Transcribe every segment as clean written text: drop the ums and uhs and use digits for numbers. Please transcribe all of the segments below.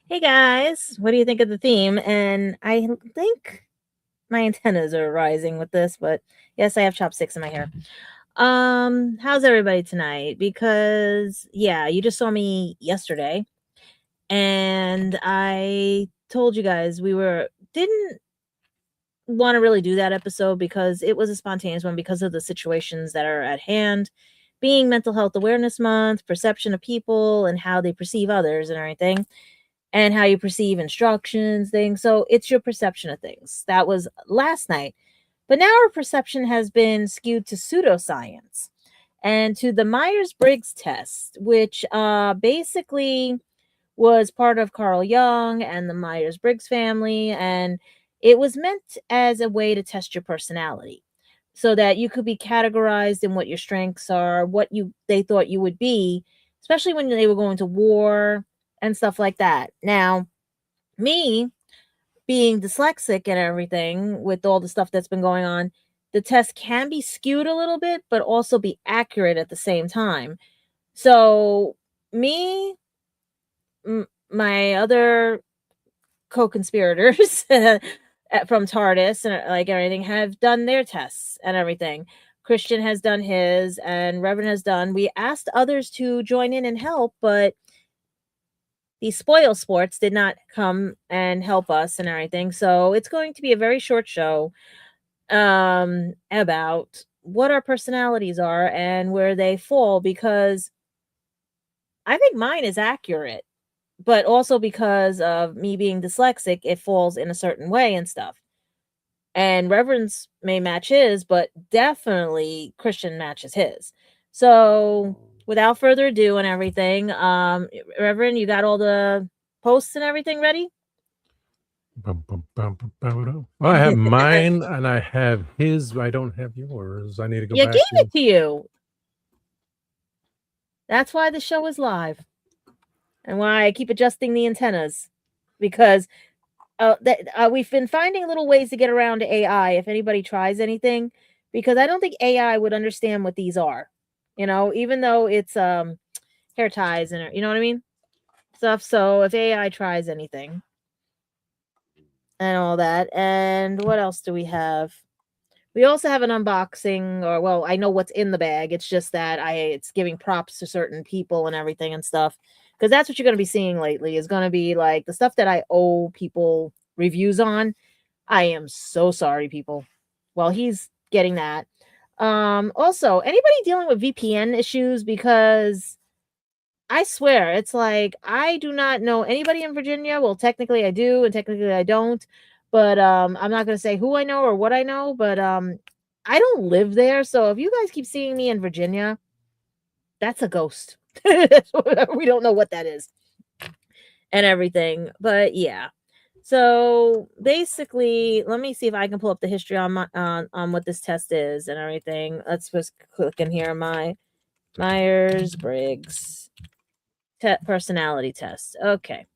Hey guys, what do you think of the theme? And I think my antennas are rising with this, but yes, I have chopsticks in my hair. How's everybody tonight? Because yeah, you just saw me yesterday and I told you guys we were didn't want to really do that episode because it was a spontaneous one because of the situations that are at hand, being Mental Health Awareness Month, perception of people and how they perceive others and everything and how you perceive instructions, things. So it's your perception of things. That was last night. But now our perception has been skewed to pseudoscience and to the Myers-Briggs test, which basically was part of Carl Jung and the Myers-Briggs family. And it was meant as a way to test your personality so that you could be categorized in what your strengths are, what they thought you would be, especially when they were going to war and stuff like that. Now, me being dyslexic and everything with all the stuff that's been going on, the test can be skewed a little bit, but also be accurate at the same time. So, me, my other co-conspirators from TARDIS and like everything have done their tests and everything. Christian has done his, and Reverend has done. We asked others to join in and help, but the spoil sports did not come and help us and everything. So it's going to be a very short show about what our personalities are and where they fall, because I think mine is accurate, but also because of me being dyslexic, it falls in a certain way and stuff. And Reverend's may match his, but definitely Christian matches his. So without further ado and everything, Reverend, you got all the posts and everything ready? Well, I have mine and I have his. I don't have yours. I need to go You gave back it and to you. That's why the show is live and why I keep adjusting the antennas, because we've been finding little ways to get around AI if anybody tries anything, because I don't think AI would understand what these are. Even though it's hair ties and you know what I mean? Stuff. So if AI tries anything and all that. And what else do we have? We also have an unboxing, or well, I know what's in the bag. It's just that it's giving props to certain people and everything and stuff. Because that's what you're going to be seeing lately is going to be like the stuff that I owe people reviews on. I am so sorry, people. Well, he's getting that. Also, anybody dealing with VPN issues, because I swear it's like I do not know anybody in Virginia. Well, technically I do, and technically I don't. But I'm not gonna say who I know or what I know, but I don't live there. So if you guys keep seeing me in Virginia, that's a ghost. We don't know what that is and everything. But yeah. So basically, let me see if I can pull up the history on my on what this test is and everything. Let's just click in here. My Myers-Briggs personality test. Okay.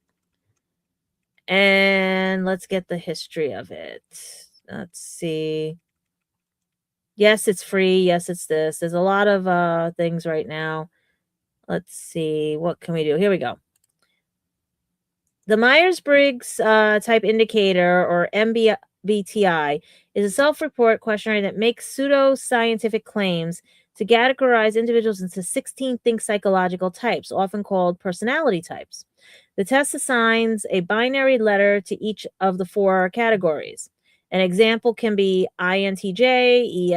And let's get the history of it. Let's see. Yes, it's free. Yes, it's this. There's a lot of things right now. Let's see. What can we do? Here we go. The Myers-Briggs type indicator, or MBTI, is a self-report questionnaire that makes pseudo-scientific claims to categorize individuals into 16 think psychological types, often called personality types. The test assigns a binary letter to each of the four categories. An example can be INTJ,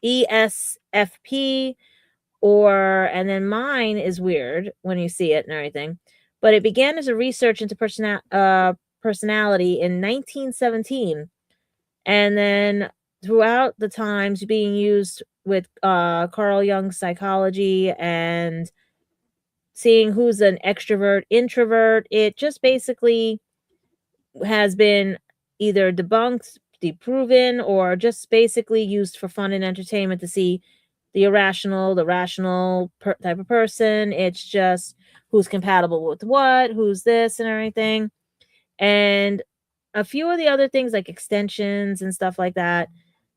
ESFP, and then mine is weird when you see it and everything. But it began as a research into personality in 1917, and then throughout the times being used with Carl Jung's psychology and seeing who's an extrovert, introvert. It just basically has been either debunked, deproven, or just basically used for fun and entertainment to see the irrational, the rational type of person. It's just who's compatible with what, who's this, and everything. And a few of the other things like extensions and stuff like that.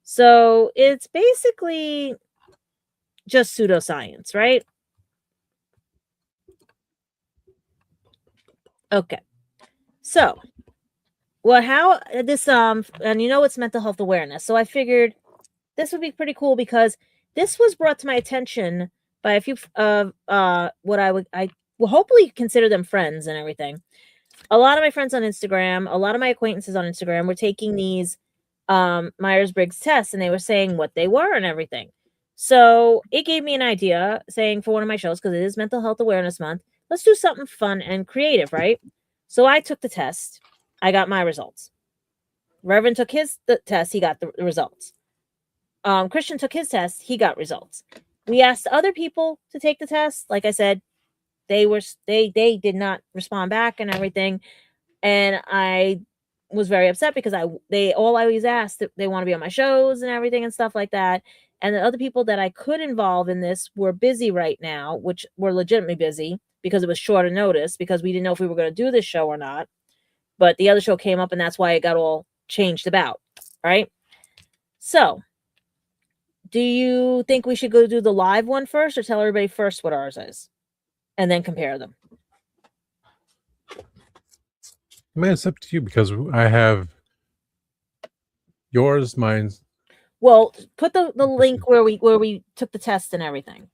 So it's basically just pseudoscience, right? Okay. So, well, how this and it's mental health awareness. So I figured this would be pretty cool because this was brought to my attention by a few of what I will hopefully consider them friends and everything. A lot of my friends on Instagram, a lot of my acquaintances on Instagram were taking these Myers-Briggs tests, and they were saying what they were and everything. So it gave me an idea saying for one of my shows, because it is Mental Health Awareness Month, let's do something fun and creative, right? So I took the test. I got my results. Reverend took the test. He got the results. Christian took his test. He got results. We asked other people to take the test. Like I said, they did not respond back and everything. And I was very upset because they all always asked that they want to be on my shows and everything and stuff like that. And the other people that I could involve in this were busy right now, which were legitimately busy because it was shorter notice because we didn't know if we were going to do this show or not. But the other show came up and that's why it got all changed about. Right. So do you think we should go do the live one first or tell everybody first what ours is and then compare them? Man, it's up to you because I have yours, mine's. Well, put the link where we took the test and everything.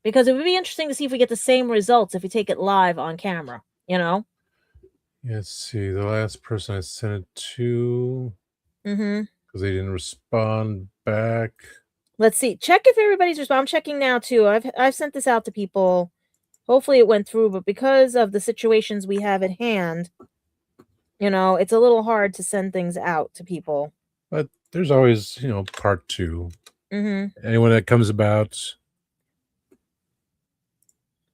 Because it would be interesting to see if we get the same results if we take it live on camera, Let's see. The last person I sent it to Mm-hmm. because they didn't respond back. Let's see. Check if everybody's responding. I'm checking now too. I've sent this out to people. Hopefully it went through, but because of the situations we have at hand, it's a little hard to send things out to people. But there's always, part 2. Mm-hmm. Anyone that comes about,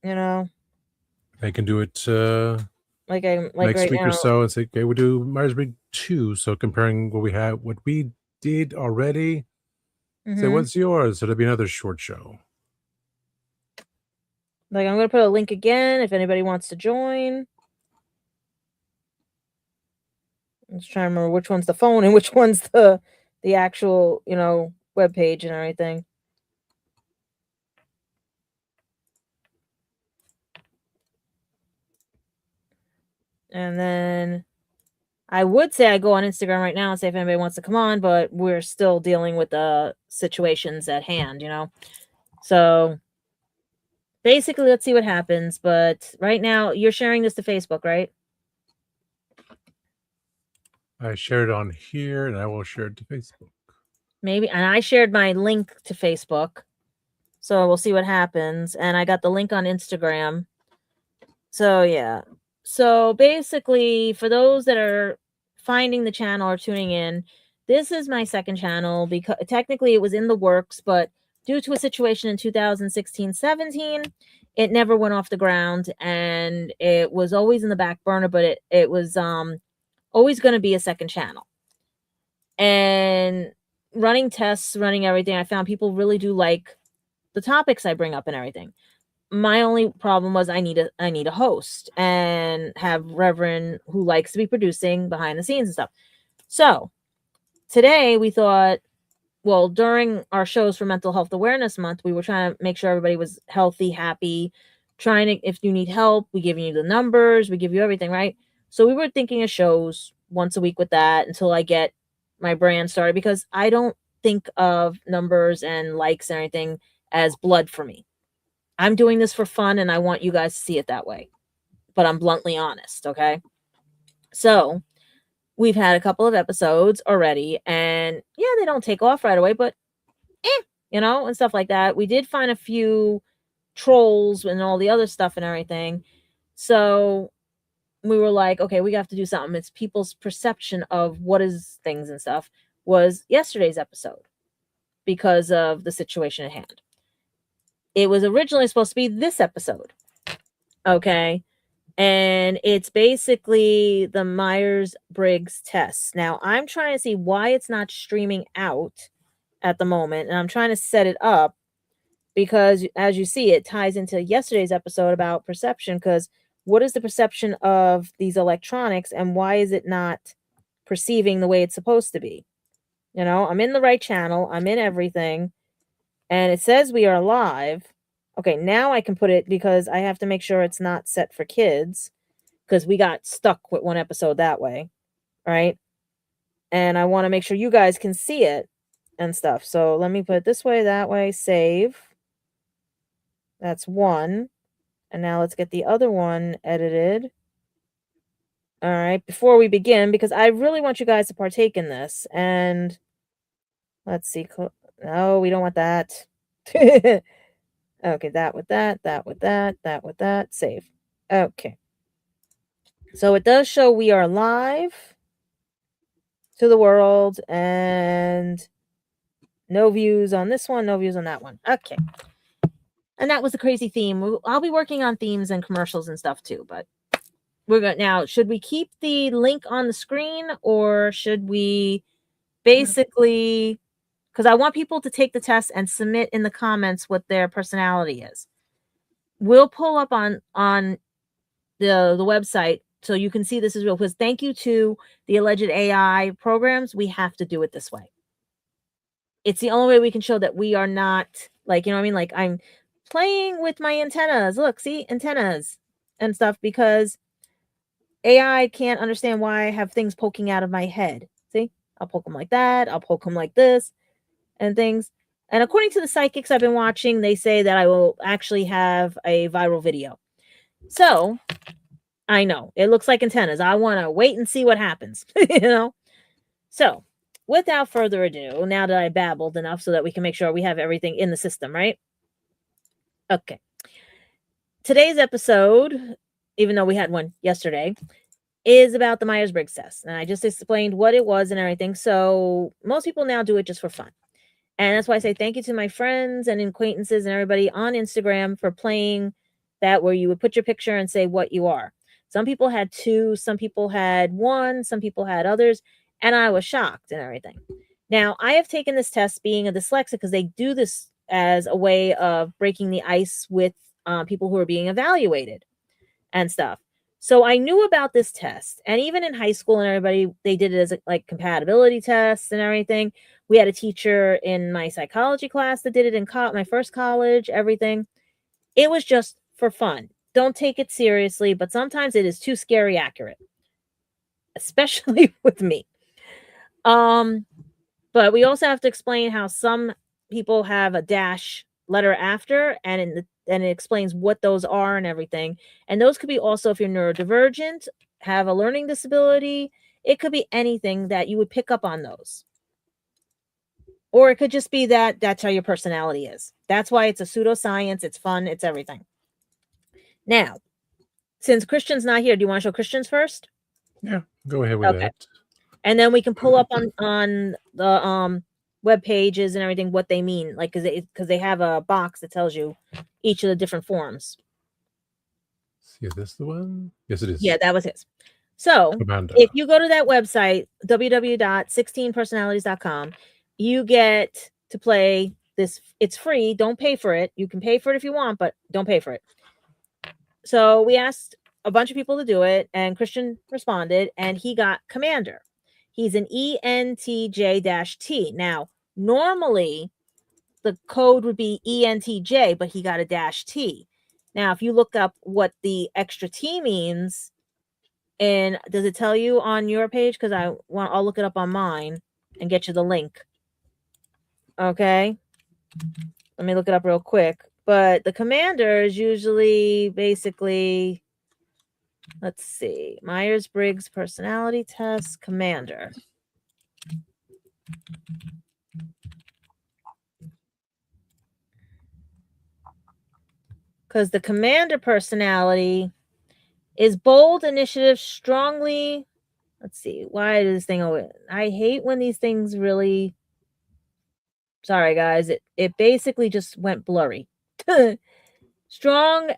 they can do it Like next right week now. or so and say, okay, we'll do Myers-Briggs 2. So comparing what we did already, say, Mm-hmm. what's yours? So there'll be another short show. Like I'm gonna put a link again if anybody wants to join. I'm just trying to remember which one's the phone and which one's the actual, web page and everything. And then I would say I go on Instagram right now and say if anybody wants to come on, but we're still dealing with the situations at hand, So basically, let's see what happens. But right now, you're sharing this to Facebook, right? I shared it on here and I will share it to Facebook. Maybe. And I shared my link to Facebook. So we'll see what happens. And I got the link on Instagram. So yeah. So basically, for those that are finding the channel or tuning in, this is my second channel because technically it was in the works, but due to a situation in 2016-17, it never went off the ground and it was always in the back burner, but it was always going to be a second channel. And running tests, running everything, I found people really do like the topics I bring up and everything. My only problem was I need a host and have Reverend who likes to be producing behind the scenes and stuff. So today we thought, well, during our shows for Mental Health Awareness Month, we were trying to make sure everybody was healthy, happy, trying to, if you need help, we give you the numbers, we give you everything, right? So we were thinking of shows once a week with that until I get my brand started because I don't think of numbers and likes and everything as blood for me. I'm doing this for fun and I want you guys to see it that way. But I'm bluntly honest, okay? So we've had a couple of episodes already, and yeah, they don't take off right away, but and stuff like that. We did find a few trolls and all the other stuff and everything. So we were like, okay, we have to do something. It's people's perception of what is things and stuff was yesterday's episode because of the situation at hand. It was originally supposed to be this episode. Okay. And it's basically the Myers-Briggs test. Now, I'm trying to see why it's not streaming out at the moment, and I'm trying to set it up because, as you see, it ties into yesterday's episode about perception. Because what is the perception of these electronics, and why is it not perceiving the way it's supposed to be? I'm in the right channel, I'm in everything, and it says we are live. Okay, now I can put it because I have to make sure it's not set for kids. because we got stuck with one episode that way, right? And I want to make sure you guys can see it and stuff. So let me put it this way, that way, save. That's one. And now let's get the other one edited. All right, before we begin, because I really want you guys to partake in this. And let's see. No, we don't want that. Okay, that with that, that with that, that with that, save. Okay. So it does show we are live to the world, and no views on this one, no views on that one. Okay. And that was the crazy theme. I'll be working on themes and commercials and stuff too, but we're going now. Should we keep the link on the screen, or should we basically, because I want people to take the test and submit in the comments what their personality is. We'll pull up on the website so you can see this is real, because thank you to the alleged AI programs, we have to do it this way. It's the only way we can show that we are not, like, you know what I mean? Like, I'm playing with my antennas. Look, see, antennas and stuff, because AI can't understand why I have things poking out of my head. See, I'll poke them like that. I'll poke them like this and things. And according to the psychics I've been watching, they say that I will actually have a viral video. So I know it looks like antennas. I want to wait and see what happens, you know? So without further ado, now that I babbled enough so that we can make sure we have everything in the system, right? Okay. Today's episode, even though we had one yesterday, is about the Myers-Briggs test. And I just explained what it was and everything. So most people now do it just for fun. And that's why I say thank you to my friends and acquaintances and everybody on Instagram for playing that, where you would put your picture and say what you are. Some people had 2, some people had 1, some people had others, and I was shocked and everything. Now, I have taken this test being a dyslexic, because they do this as a way of breaking the ice with people who are being evaluated and stuff. So I knew about this test, and even in high school and everybody, they did it as like compatibility tests and everything. We had a teacher in my psychology class that did it in my first college, everything. It was just for fun. Don't take it seriously, but sometimes it is too scary accurate, especially with me. But we also have to explain how some people have a dash letter after, and it explains what those are and everything. And those could be also if you're neurodivergent, have a learning disability. It could be anything that you would pick up on those. Or it could just be that that's how your personality is. That's why it's a pseudoscience. It's fun. It's everything. Now, since Christian's not here, do you want to show Christian's first? Yeah, go ahead with that. And then we can pull up on the web pages and everything what they mean, like because they have a box that tells you each of the different forms. See, is this the one? Yes, it is. Yeah, that was his. So if you go to that website, www.16personalities.com, you get to play this. It's free. Don't pay for it. You can pay for it if you want, but don't pay for it. So we asked a bunch of people to do it, and Christian responded, and he got Commander. He's an ENTJ-T. Now, normally the code would be ENTJ, but he got a -T. Now, if you look up what the extra T means, and does it tell you on your page? Because I'll look it up on mine and get you the link. Okay. Let me look it up real quick. But the Commander is usually basically, let's see, Myers-Briggs personality test, Commander. Because the Commander personality is bold, initiative, strongly. Let's see. Why does this thing? I hate when these things really. Sorry, guys. It basically just went blurry. Strong-willed,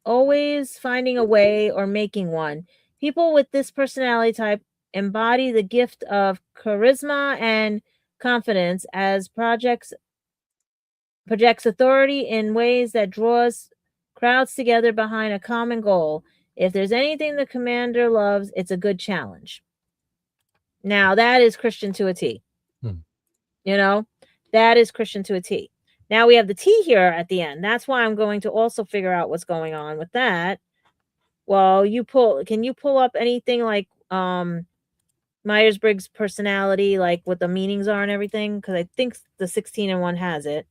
always finding a way or making one. People with this personality type embody the gift of charisma and confidence as projects authority in ways that draws crowds together behind a common goal. If there's anything the Commander loves, it's a good challenge. Now, that is Christian to a T. You know, that is Christian to a T. Now we have the T here at the end. That's why I'm going to also figure out what's going on with that. Well, can you pull up anything like Myers-Briggs personality, like what the meanings are and everything? Because I think the 16 and 1 has it.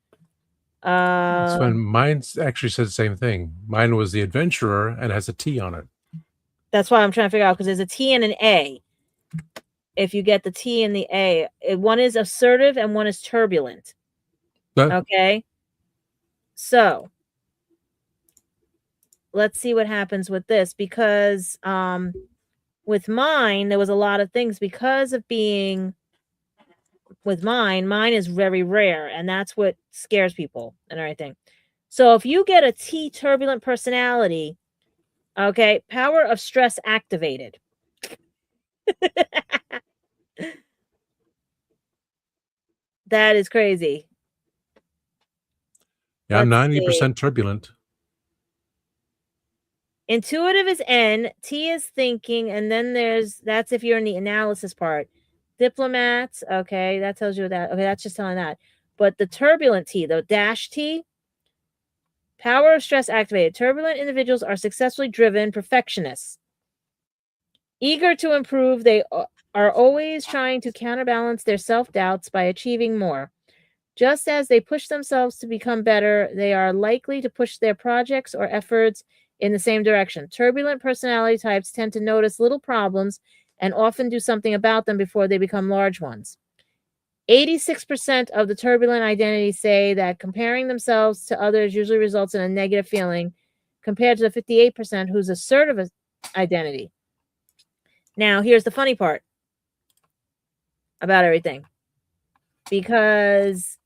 It's fun. Mine actually said the same thing. Mine was the adventurer and has a T on it. That's why I'm trying to figure out, because there's a T and an A. If you get the T and the A, one is assertive and one is turbulent. Okay. So let's see what happens with this, because with mine, there was a lot of things because of being with mine is very rare, and that's what scares people and everything. So if you get a T turbulent personality, okay, power of stress activated. That is crazy. Yeah, I'm 90% turbulent. Intuitive is N, T is thinking, and then that's if you're in the analysis part. Diplomats, okay, that tells you that. Okay, that's just telling that. But the turbulent T, the dash T, power of stress activated. Turbulent individuals are successfully driven perfectionists. Eager to improve, they are always trying to counterbalance their self-doubts by achieving more. Just as they push themselves to become better, they are likely to push their projects or efforts in the same direction. Turbulent personality types tend to notice little problems and often do something about them before they become large ones. 86% of the turbulent identities say that comparing themselves to others usually results in a negative feeling, compared to the 58% whose assertive identity. Now, here's the funny part about everything, because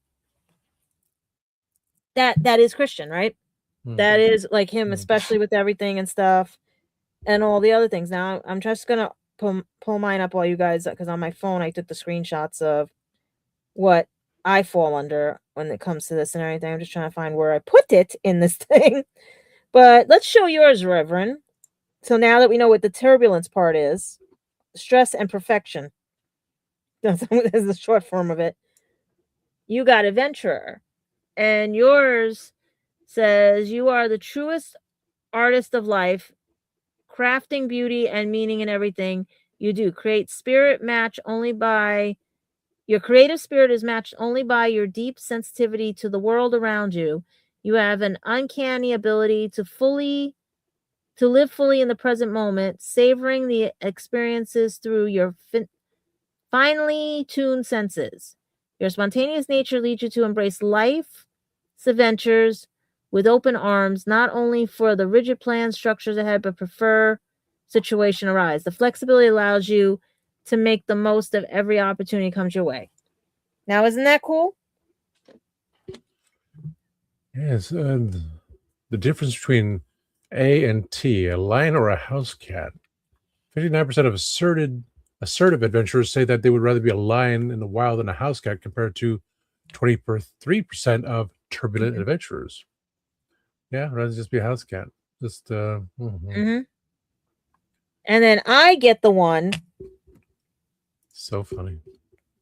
that is Christian, right? That is like him, especially with everything and stuff and all the other things. Now, I'm just going to pull mine up while you guys, because on my phone, I took the screenshots of what I fall under when it comes to this and everything. I'm just trying to find where I put it in this thing. But let's show yours, Reverend. So now that we know what the turbulence part is, stress and perfection. That's the short form of it. You got adventurer. And yours says you are the truest artist of life, crafting beauty and meaning in everything you do. Your creative spirit is matched only by your deep sensitivity to the world around you. You have an uncanny ability to live fully in the present moment, savoring the experiences through your finely tuned senses. Your spontaneous nature leads you to embrace life's adventures with open arms, not only for the rigid plan structures ahead, but prefer situation arise. The flexibility allows you to make the most of every opportunity comes your way. Now, isn't that cool? Yes. The difference between A and T, a lion or a house cat. 59% of assertive adventurers say that they would rather be a lion in the wild than a house cat, compared to 23% of turbulent adventurers. Yeah, rather just be a house cat. Just And then I get the one. So funny.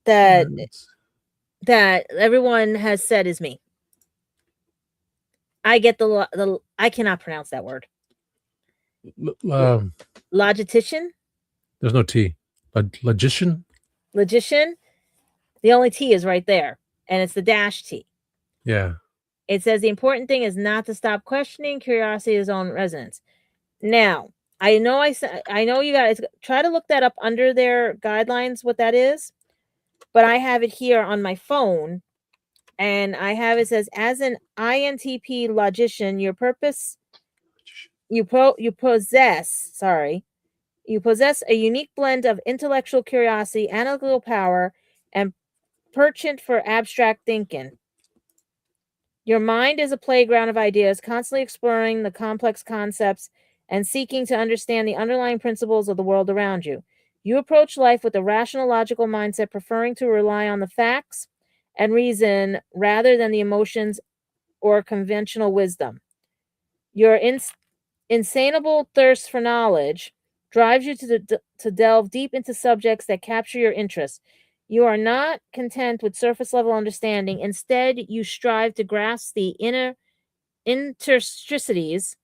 That everyone has said is me. I get the I cannot pronounce that word. Logistician? There's no T. Logician? Logician? The only T is right there, and it's the dash T. Yeah. It says the important thing is not to stop questioning. Curiosity is own resonance. Now, I know you guys try to look that up under their guidelines, what that is, but I have it here on my phone, and I have it says, as an INTP logician, your purpose, you possess a unique blend of intellectual curiosity, analytical power, and penchant for abstract thinking. Your mind is a playground of ideas, constantly exploring the complex concepts and seeking to understand the underlying principles of the world around you. You approach life with a rational, logical mindset, preferring to rely on the facts and reason rather than the emotions or conventional wisdom. Your insatiable thirst for knowledge drives you to delve deep into subjects that capture your interest. You are not content with surface level understanding. Instead, you strive to grasp the inner intricacies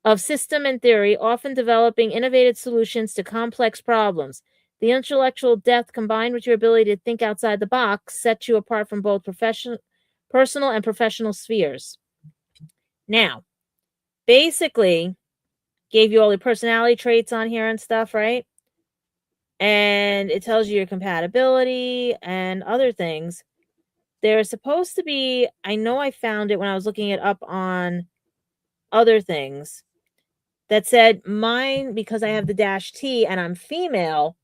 of system and theory, often developing innovative solutions to complex problems. The intellectual depth combined with your ability to think outside the box sets you apart from both personal and professional spheres. Now, basically, gave you all your personality traits on here and stuff, right? And it tells you your compatibility and other things. There's supposed to be, I know I found it when I was looking it up on other things, that said mine, because I have the -T and I'm female,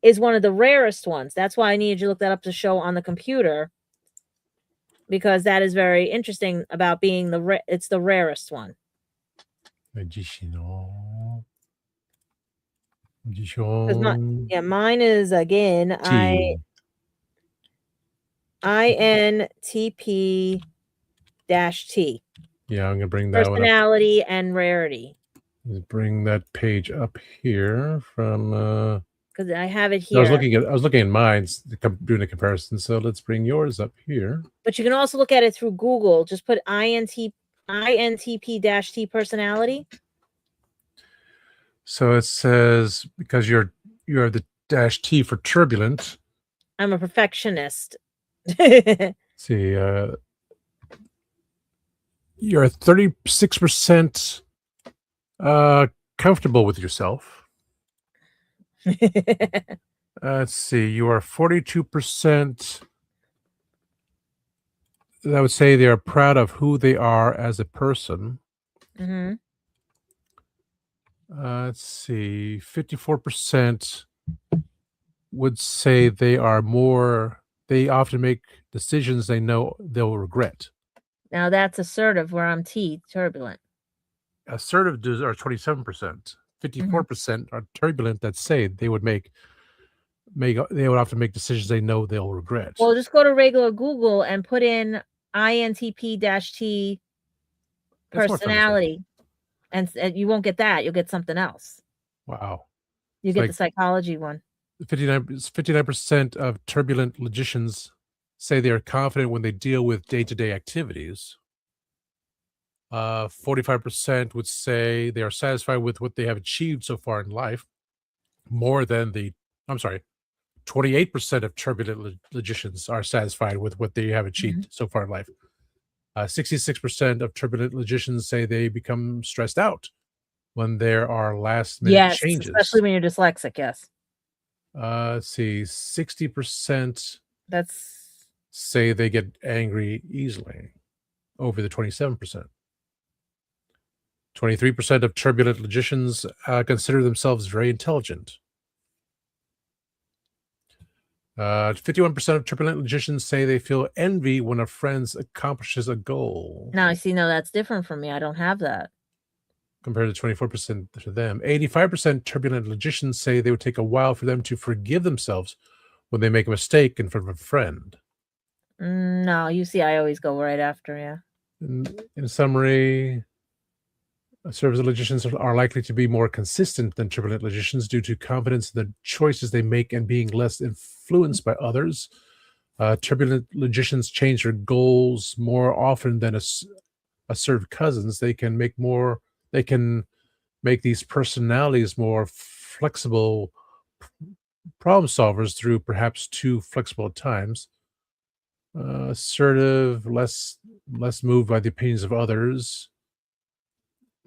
is one of the rarest ones. That's why I needed you to look that up to show on the computer, because that is very interesting about being it's the rarest one. Mine is again INTP-T. Yeah, I'm gonna bring that one up. Personality and rarity. Let's bring that page up here from because I have it here. I was looking at mine, doing a comparison. So let's bring yours up here. But you can also look at it through Google. Just put INTP-T personality. So it says, because you're the -T for turbulent. I'm a perfectionist. See, you're 36% comfortable with yourself. Let's see, you are 42%. I would say they are proud of who they are as a person. Mm-hmm. Let's see, 54% would say they often make decisions they know they'll regret. Now that's assertive, where I'm T, turbulent. Assertive are 27%. 54% are turbulent, that say they would often make decisions they know they'll regret. Well, just go to regular Google and put in INTP-T personality, and you won't get that. You'll get something else. Wow. You get the psychology one. 59% of turbulent logicians say they are confident when they deal with day-to-day activities. 45% would say they are satisfied with what they have achieved so far in life, more than 28% of turbulent logicians are satisfied with what they have achieved so far in life. 66% of turbulent logicians say they become stressed out when there are last-minute changes. Especially when you're dyslexic, yes. Let's see, 60% say they get angry easily, over the 27%. 23% of turbulent logicians consider themselves very intelligent. 51% of turbulent logicians say they feel envy when a friend accomplishes a goal. Now I see. No, that's different from me. I don't have that. Compared to 24% to them. 85% turbulent logicians say they would take a while for them to forgive themselves when they make a mistake in front of a friend. No, you see, I always go right after, yeah. In summary, assertive logicians are likely to be more consistent than turbulent logicians due to confidence in the choices they make and being less influenced by others. Turbulent logicians change their goals more often than assertive cousins. They can make these personalities more flexible problem solvers through perhaps too flexible at times. Assertive, less moved by the opinions of others.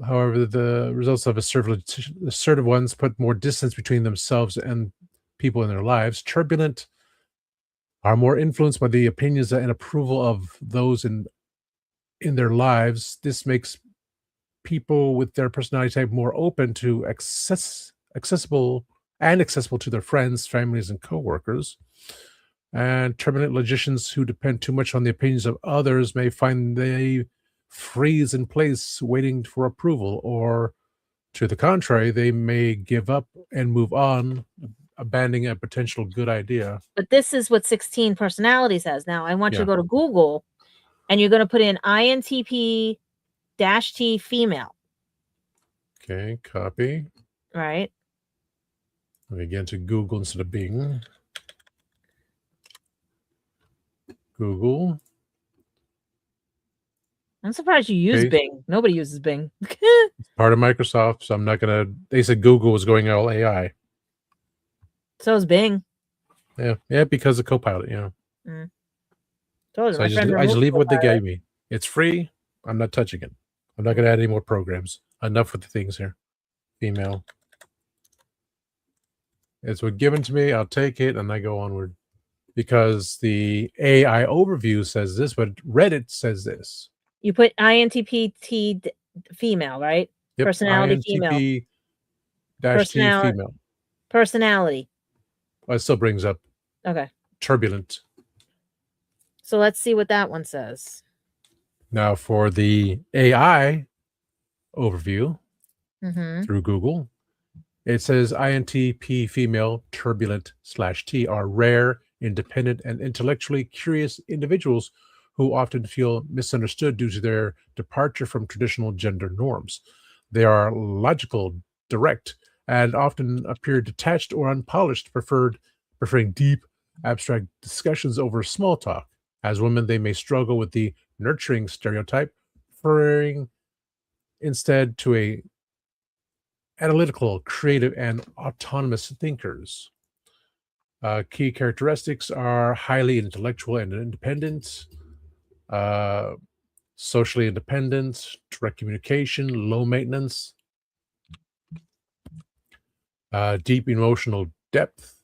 However, the results of assertive ones put more distance between themselves and people in their lives. Turbulent are more influenced by the opinions and approval of those in their lives. This makes people with their personality type more open to accessible to their friends, families, and coworkers. And turbulent logicians who depend too much on the opinions of others may find they freeze in place waiting for approval, or to the contrary, they may give up and move on, abandoning a potential good idea. But this is what 16 personalities has. Now I want you to go to Google and you're going to put in INTP-T female. Okay, copy. Right. Let me get into Google instead of Bing. Google. I'm surprised you use Okay. Bing. Nobody uses Bing. It's part of Microsoft, so I'm not gonna. They said Google was going all AI. So is Bing. Yeah, because of Copilot. Told you, So my friend I just removed leave what they Copilot. gave me. It's free. I'm not touching it. I'm not gonna add any more programs. Enough with the things here. Female. It's what given to me. I'll take it, and I go onward. Because the AI overview says this, but Reddit says this. You put INTPT female, right? Yep, Personality female. INTP -T Personality. female. Personality. Well, it still brings up Okay. turbulent. So let's see what that one says. Now for the AI overview through Google, it says INTP female turbulent /T are rare, independent, and intellectually curious individuals who often feel misunderstood due to their departure from traditional gender norms. They are logical, direct, and often appear detached or unpolished, preferring deep, abstract discussions over small talk. As women, they may struggle with the nurturing stereotype, preferring instead to a analytical, creative, and autonomous thinkers. Key characteristics are highly intellectual and independent, uh, socially independent, direct communication, low maintenance, deep emotional depth,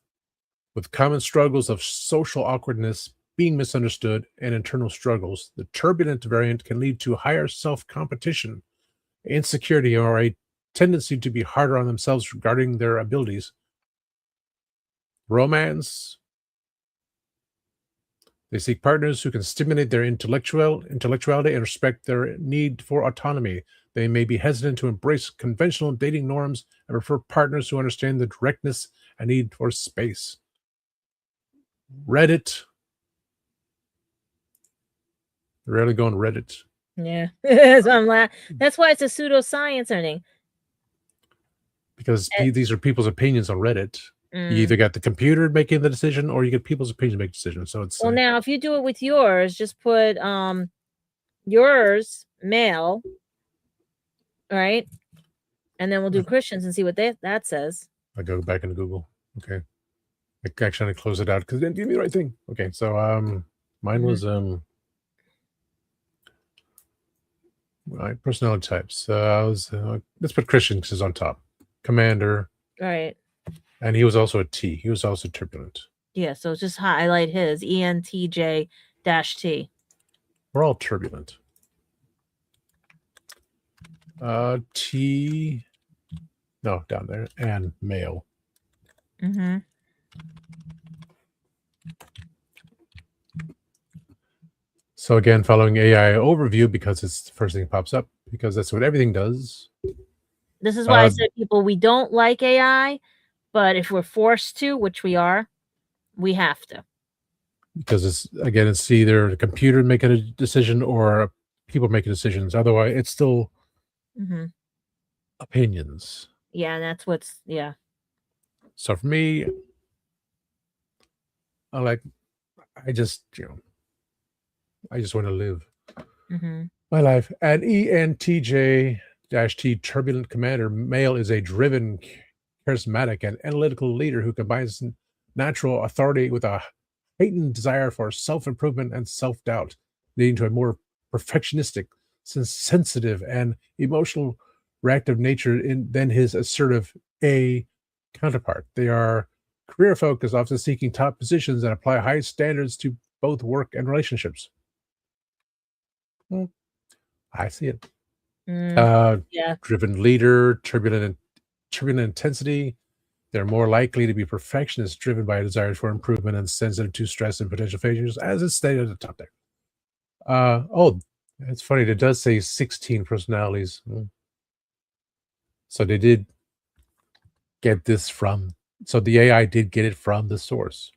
with common struggles of social awkwardness, being misunderstood, and internal struggles. The turbulent variant can lead to higher self competition, insecurity, or a tendency to be harder on themselves regarding their abilities. Romance. They seek partners who can stimulate their intellectuality and respect their need for autonomy. They may be hesitant to embrace conventional dating norms and prefer partners who understand the directness and need for space. Reddit. Rarely go on Reddit. Yeah. So I'm that's why it's a pseudoscience ending. Because these are people's opinions on Reddit. You either got the computer making the decision or you get people's opinions make decisions. So it's well, now if you do it with yours, just put yours male, right? And then we'll do Christians and see what that says. I go back into Google. Okay. I actually close it out because it didn't give me the right thing. Okay, so mine was right, personality types. Let's put Christian because it's on top. Commander. Right. And he was also a T. He was also turbulent. Yeah, so just highlight his ENTJ-T. We're all turbulent. T. No, down there. And male. So again, following AI overview because it's the first thing that pops up because that's what everything does. This is why I said, people, we don't like AI, but if we're forced to, which we are, we have to. Because it's either the computer making a decision or people making decisions. Otherwise, it's still opinions. Yeah, and that's what's So for me, I just want to live my life. And ENTJ-T turbulent commander male is a driven, charismatic, and analytical leader who combines natural authority with a heightened desire for self-improvement and self-doubt, leading to a more perfectionistic, sensitive, and emotional reactive nature than his assertive A counterpart. They are career focused, often seeking top positions and apply high standards to both work and relationships. I see it. Driven leader, turbulent intensity. They're more likely to be perfectionists, driven by a desire for improvement and sensitive to stress and potential failures, as is stated at the top there. It's funny. It does say 16 personalities. So they did get this from. So the AI did get it from the source.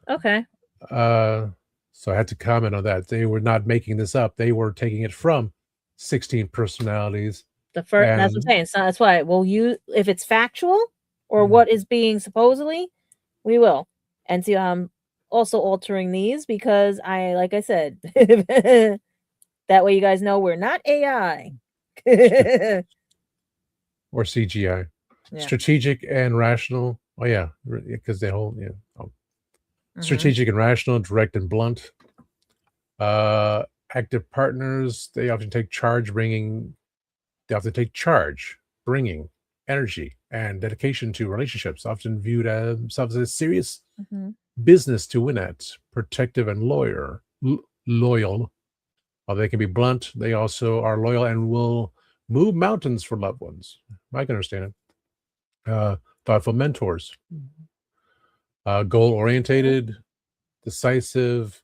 Okay. So I had to comment on that. They were not making this up. They were taking it from 16 personalities. That's what I'm saying. So that's why if it's factual or what is being supposedly, we will. And see, I'm also altering these because like I said, That way you guys know we're not AI. Or CGI. Yeah. Strategic and rational. Oh yeah, because they hold Mhm. strategic and rational, direct and blunt. Active partners, they often take charge, bringing energy and dedication to relationships, often viewed as themselves as serious Mhm. business to win at, protective and loyal. While they can be blunt, they also are loyal and will move mountains for loved ones. I can understand it. Thoughtful mentors, goal orientated, decisive,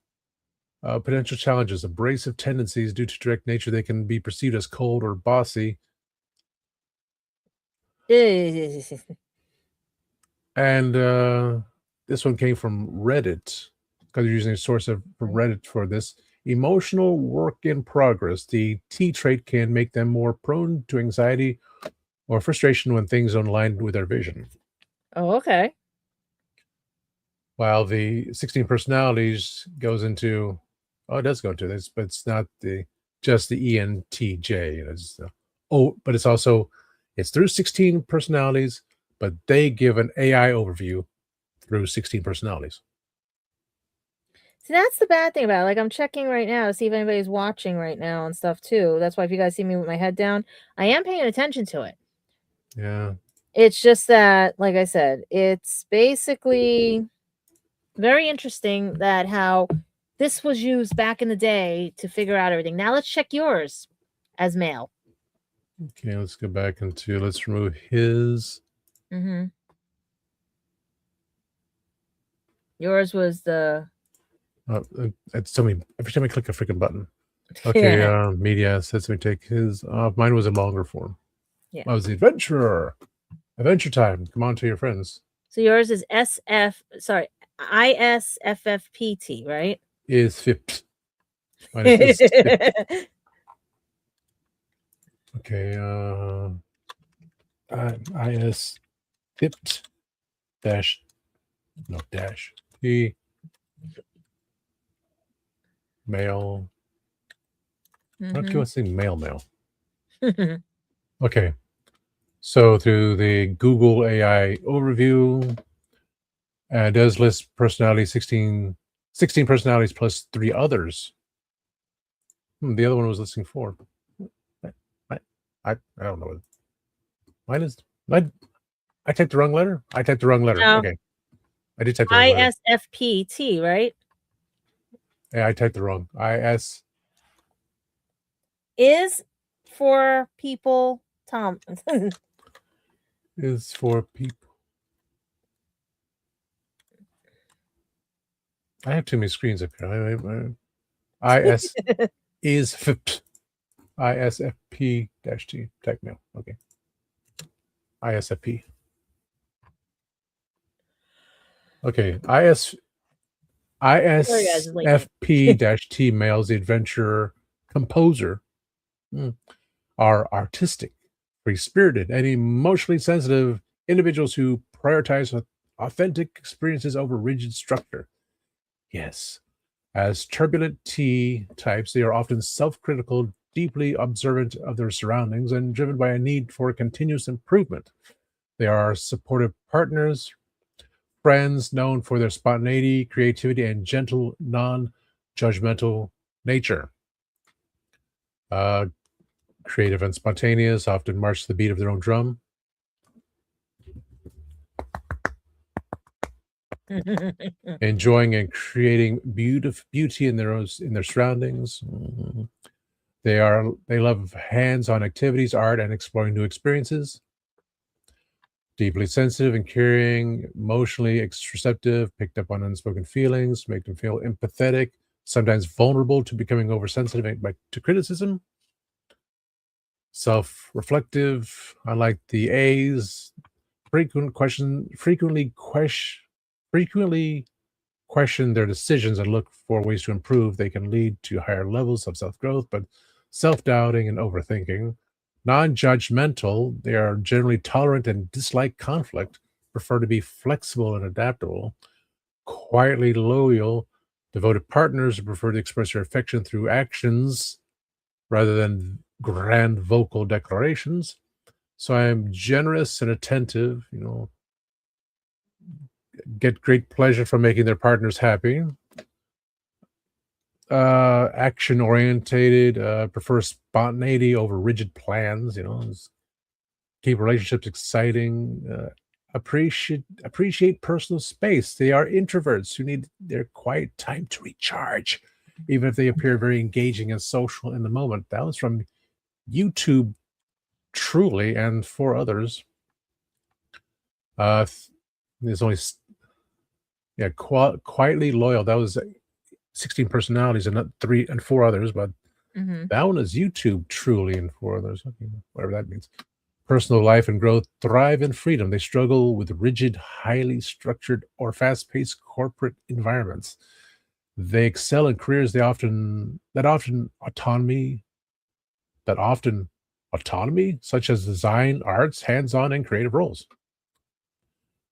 potential challenges, abrasive tendencies due to direct nature. They can be perceived as cold or bossy. And this one came from Reddit because you're using a source from Reddit for this. Emotional work in progress. The T trait can make them more prone to anxiety or frustration when things don't align with their vision. Oh, okay. While the 16 personalities goes into, it does go into this, but it's not just the ENTJ. But it's through 16 personalities, but they give an AI overview through 16 personalities. See, that's the bad thing about it. Like, I'm checking right now to see if anybody's watching right now and stuff too. That's why if you guys see me with my head down, I am paying attention to it. Yeah. It's just that, like I said, it's basically very interesting that how this was used back in the day to figure out everything. Now let's check yours as male. Okay, let's go back let's remove his. Mm-hmm. Yours was the. It's telling me every time I click a freaking button. Okay, media says me take his off. Mine was a longer form. Yeah. I was the adventurer. Adventure time. Come on to your friends. So yours is ISFFPT, right? Is FIPT. Mine is FIPT. Okay, IS FIPT dash P male. Okay, let's see male. Okay. So through the Google AI overview, it does list personality 16 personalities plus 3 others. The other one was listing 4. I don't know. Mine is I typed the wrong letter. I typed the wrong letter. No. Okay. I did type the wrong letter. ISFPT, right? Yeah, I typed the wrong. IS is for people. Tom is for people. I have too many screens up here. IS is FIPT. ISFP-T. Type mail. Okay. ISFP. Okay. ISFP-T males, the adventurer composer, are artistic, free-spirited, and emotionally sensitive individuals who prioritize authentic experiences over rigid structure. Yes. As turbulent T types, they are often self-critical, deeply observant of their surroundings, and driven by a need for continuous improvement. They are supportive partners, friends known for their spontaneity, creativity, and gentle, non-judgmental nature. Creative and spontaneous, often march to the beat of their own drum. Enjoying and creating beauty in their surroundings. They love hands-on activities, art, and exploring new experiences. Deeply sensitive and caring, emotionally receptive, picked up on unspoken feelings, make them feel empathetic, sometimes vulnerable to becoming oversensitive to criticism. Self-reflective, unlike the A's, frequently question their decisions and look for ways to improve. They can lead to higher levels of self-growth, but self-doubting and overthinking. Non-judgmental, they are generally tolerant and dislike conflict, prefer to be flexible and adaptable. Quietly loyal, devoted partners who prefer to express their affection through actions rather than grand vocal declarations. So I'm generous and attentive, get great pleasure from making their partners happy. Action orientated, prefer spontaneity over rigid plans, keep relationships exciting, appreciate personal space. They are introverts who need their quiet time to recharge, even if they appear very engaging and social in the moment. That was from YouTube Truly and 4 others. There's only quietly loyal. That was 16 personalities and not 3 and 4 others, but that one is YouTube Truly and 4 others. Okay, whatever that means. Personal life and growth thrive in freedom. They struggle with rigid, highly structured, or fast-paced corporate environments. They excel in careers that often autonomy, such as design, arts, hands-on, and creative roles.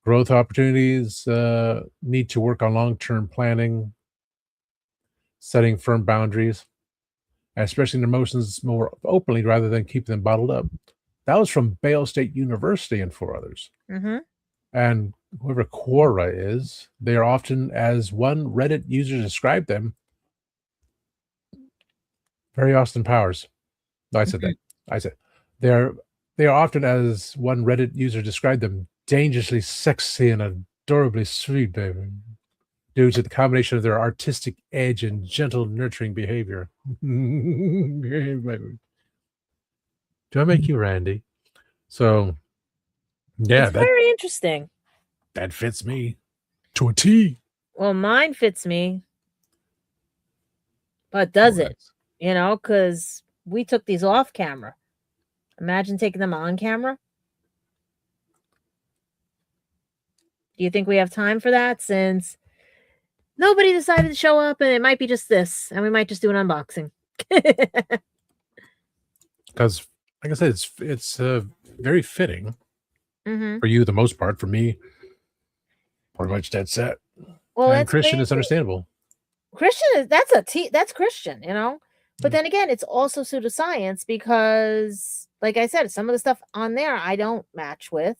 Growth opportunities need to work on long-term planning, setting firm boundaries, and expressing their emotions more openly rather than keeping them bottled up. That was from Bale State University and 4 others. And whoever Quora is, they are often, as one Reddit user described them, very Austin Powers. No, I said that. I said they are often, as one Reddit user described them, dangerously sexy and adorably sweet, baby, due to the combination of their artistic edge and gentle, nurturing behavior. Do I make you Randy? So, yeah, it's very interesting. That fits me to a T. Well, mine fits me, but does it? Because we took these off camera. Imagine taking them on camera. Do you think we have time for that, since nobody decided to show up, and it might be just this, and we might just do an unboxing? Because, like I said, it's very fitting for you, the most part. For me, pretty much dead set. Well, and Christian is understandable. Christian that's Christian, But then again, it's also pseudoscience because, like I said, some of the stuff on there I don't match with,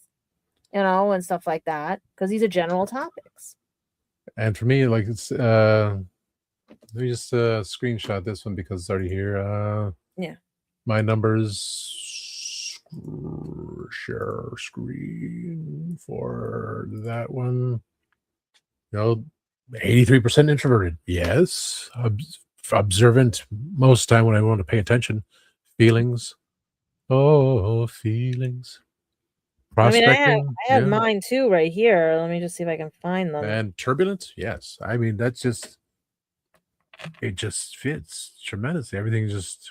and stuff like that, because these are general topics. And for me, like, it's let me just screenshot this one because it's already here. Yeah. My numbers, share screen for that one. 83% introverted. Yes. Observant most of the time when I want to pay attention. Feelings. Oh, feelings. Prospecting. I have mine too right here. Let me just see if I can find them. And turbulent. Yes. I mean, it just fits tremendously. Everything just.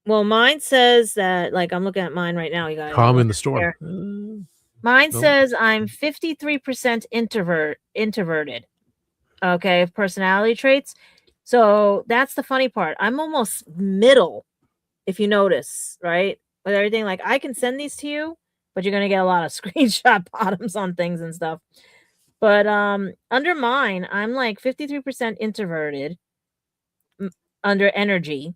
Well, mine says that, like, I'm looking at mine right now, you guys. Calm in the storm. Mine says I'm 53% introverted. Okay, personality traits. So that's the funny part. I'm almost middle, if you notice, right? With everything, like, I can send these to you, but you're gonna get a lot of screenshot bottoms on things and stuff. But under mine, I'm like 53% introverted under energy.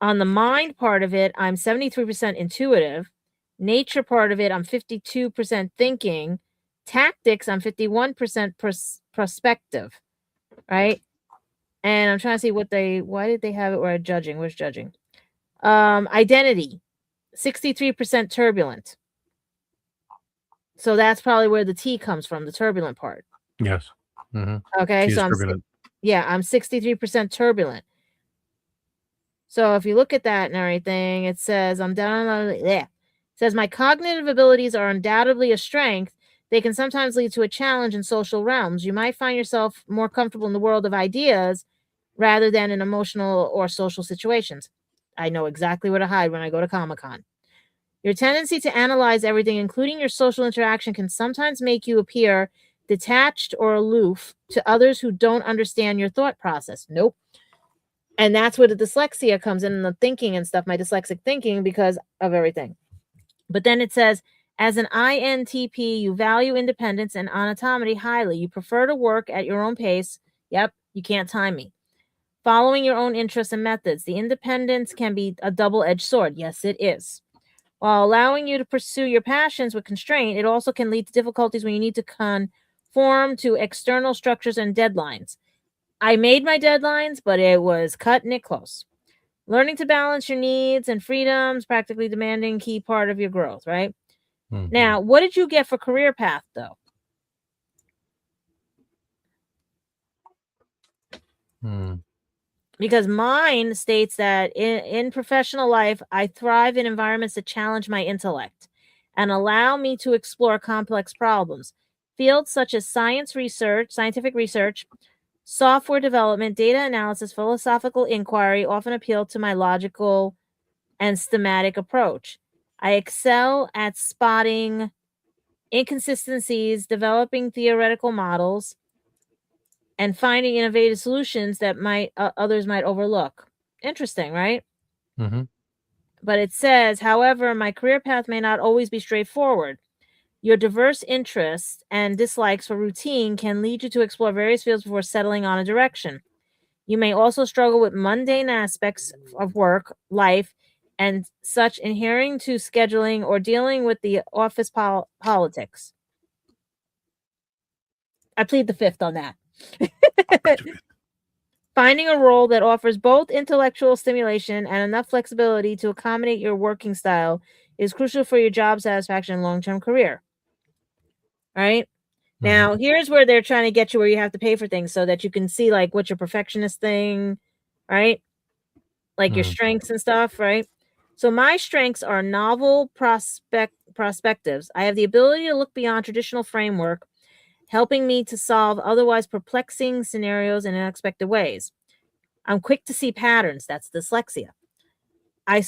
On the mind part of it, I'm 73% intuitive. Nature part of it, I'm 52% thinking. Tactics, I'm 51% perspective, right? And I'm trying to see why did they have it where judging? Where's judging? Identity, 63% turbulent. So that's probably where the T comes from, the turbulent part. Yes. Okay, so I'm 63% turbulent. So if you look at that and everything, it says I'm down. It says my cognitive abilities are undoubtedly a strength. They can sometimes lead to a challenge in social realms. You might find yourself more comfortable in the world of ideas rather than in emotional or social situations. I know exactly where to hide when I go to Comic-Con. Your tendency to analyze everything, including your social interaction, can sometimes make you appear detached or aloof to others who don't understand your thought process. Nope. And that's where the dyslexia comes in, the thinking and stuff, my dyslexic thinking, because of everything. But then it says, as an INTP, you value independence and autonomy highly. You prefer to work at your own pace. Yep, you can't time me. following your own interests and methods. The independence can be a double-edged sword. Yes, it is. While allowing you to pursue your passions with constraint, it also can lead to difficulties when you need to conform to external structures and deadlines. I made my deadlines, but it was cutting it close. Learning to balance your needs and freedoms, practically demanding key part of your growth, right? Mhm. Now, what did you get for career path, though? Hmm. Because mine states that in professional life, I thrive in environments that challenge my intellect and allow me to explore complex problems. Fields such as scientific research, software development, data analysis, philosophical inquiry often appeal to my logical and schematic approach. I excel at spotting inconsistencies, developing theoretical models, and finding innovative solutions that others might overlook. Interesting, right? Mm-hmm. But it says, however, my career path may not always be straightforward. Your diverse interests and dislikes for routine can lead you to explore various fields before settling on a direction. You may also struggle with mundane aspects of work, life, and such, adhering to scheduling or dealing with the office politics. I plead the fifth on that. Finding a role that offers both intellectual stimulation and enough flexibility to accommodate your working style is crucial for your job satisfaction and long-term career. All right. Mm-hmm. Now, here's where they're trying to get you where you have to pay for things so that you can see like what's your perfectionist thing, right? Like your strengths and stuff, right? So my strengths are novel perspectives. I have the ability to look beyond traditional framework, helping me to solve otherwise perplexing scenarios in unexpected ways. I'm quick to see patterns. That's dyslexia. I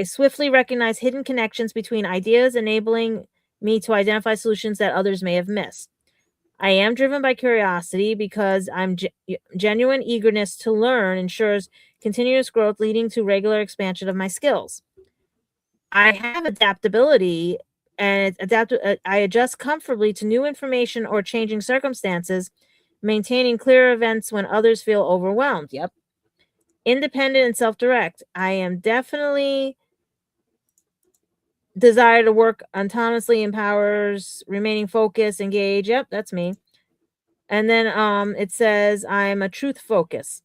swiftly recognize hidden connections between ideas, enabling me to identify solutions that others may have missed. I am driven by curiosity because genuine eagerness to learn ensures continuous growth, leading to regular expansion of my skills. I have adaptability and I adjust comfortably to new information or changing circumstances, maintaining clear events when others feel overwhelmed. Yep. Independent and self-direct. I am definitely desire to work autonomously empowers remaining focused, engaged. Yep, that's me. And then it says I'm a truth focus.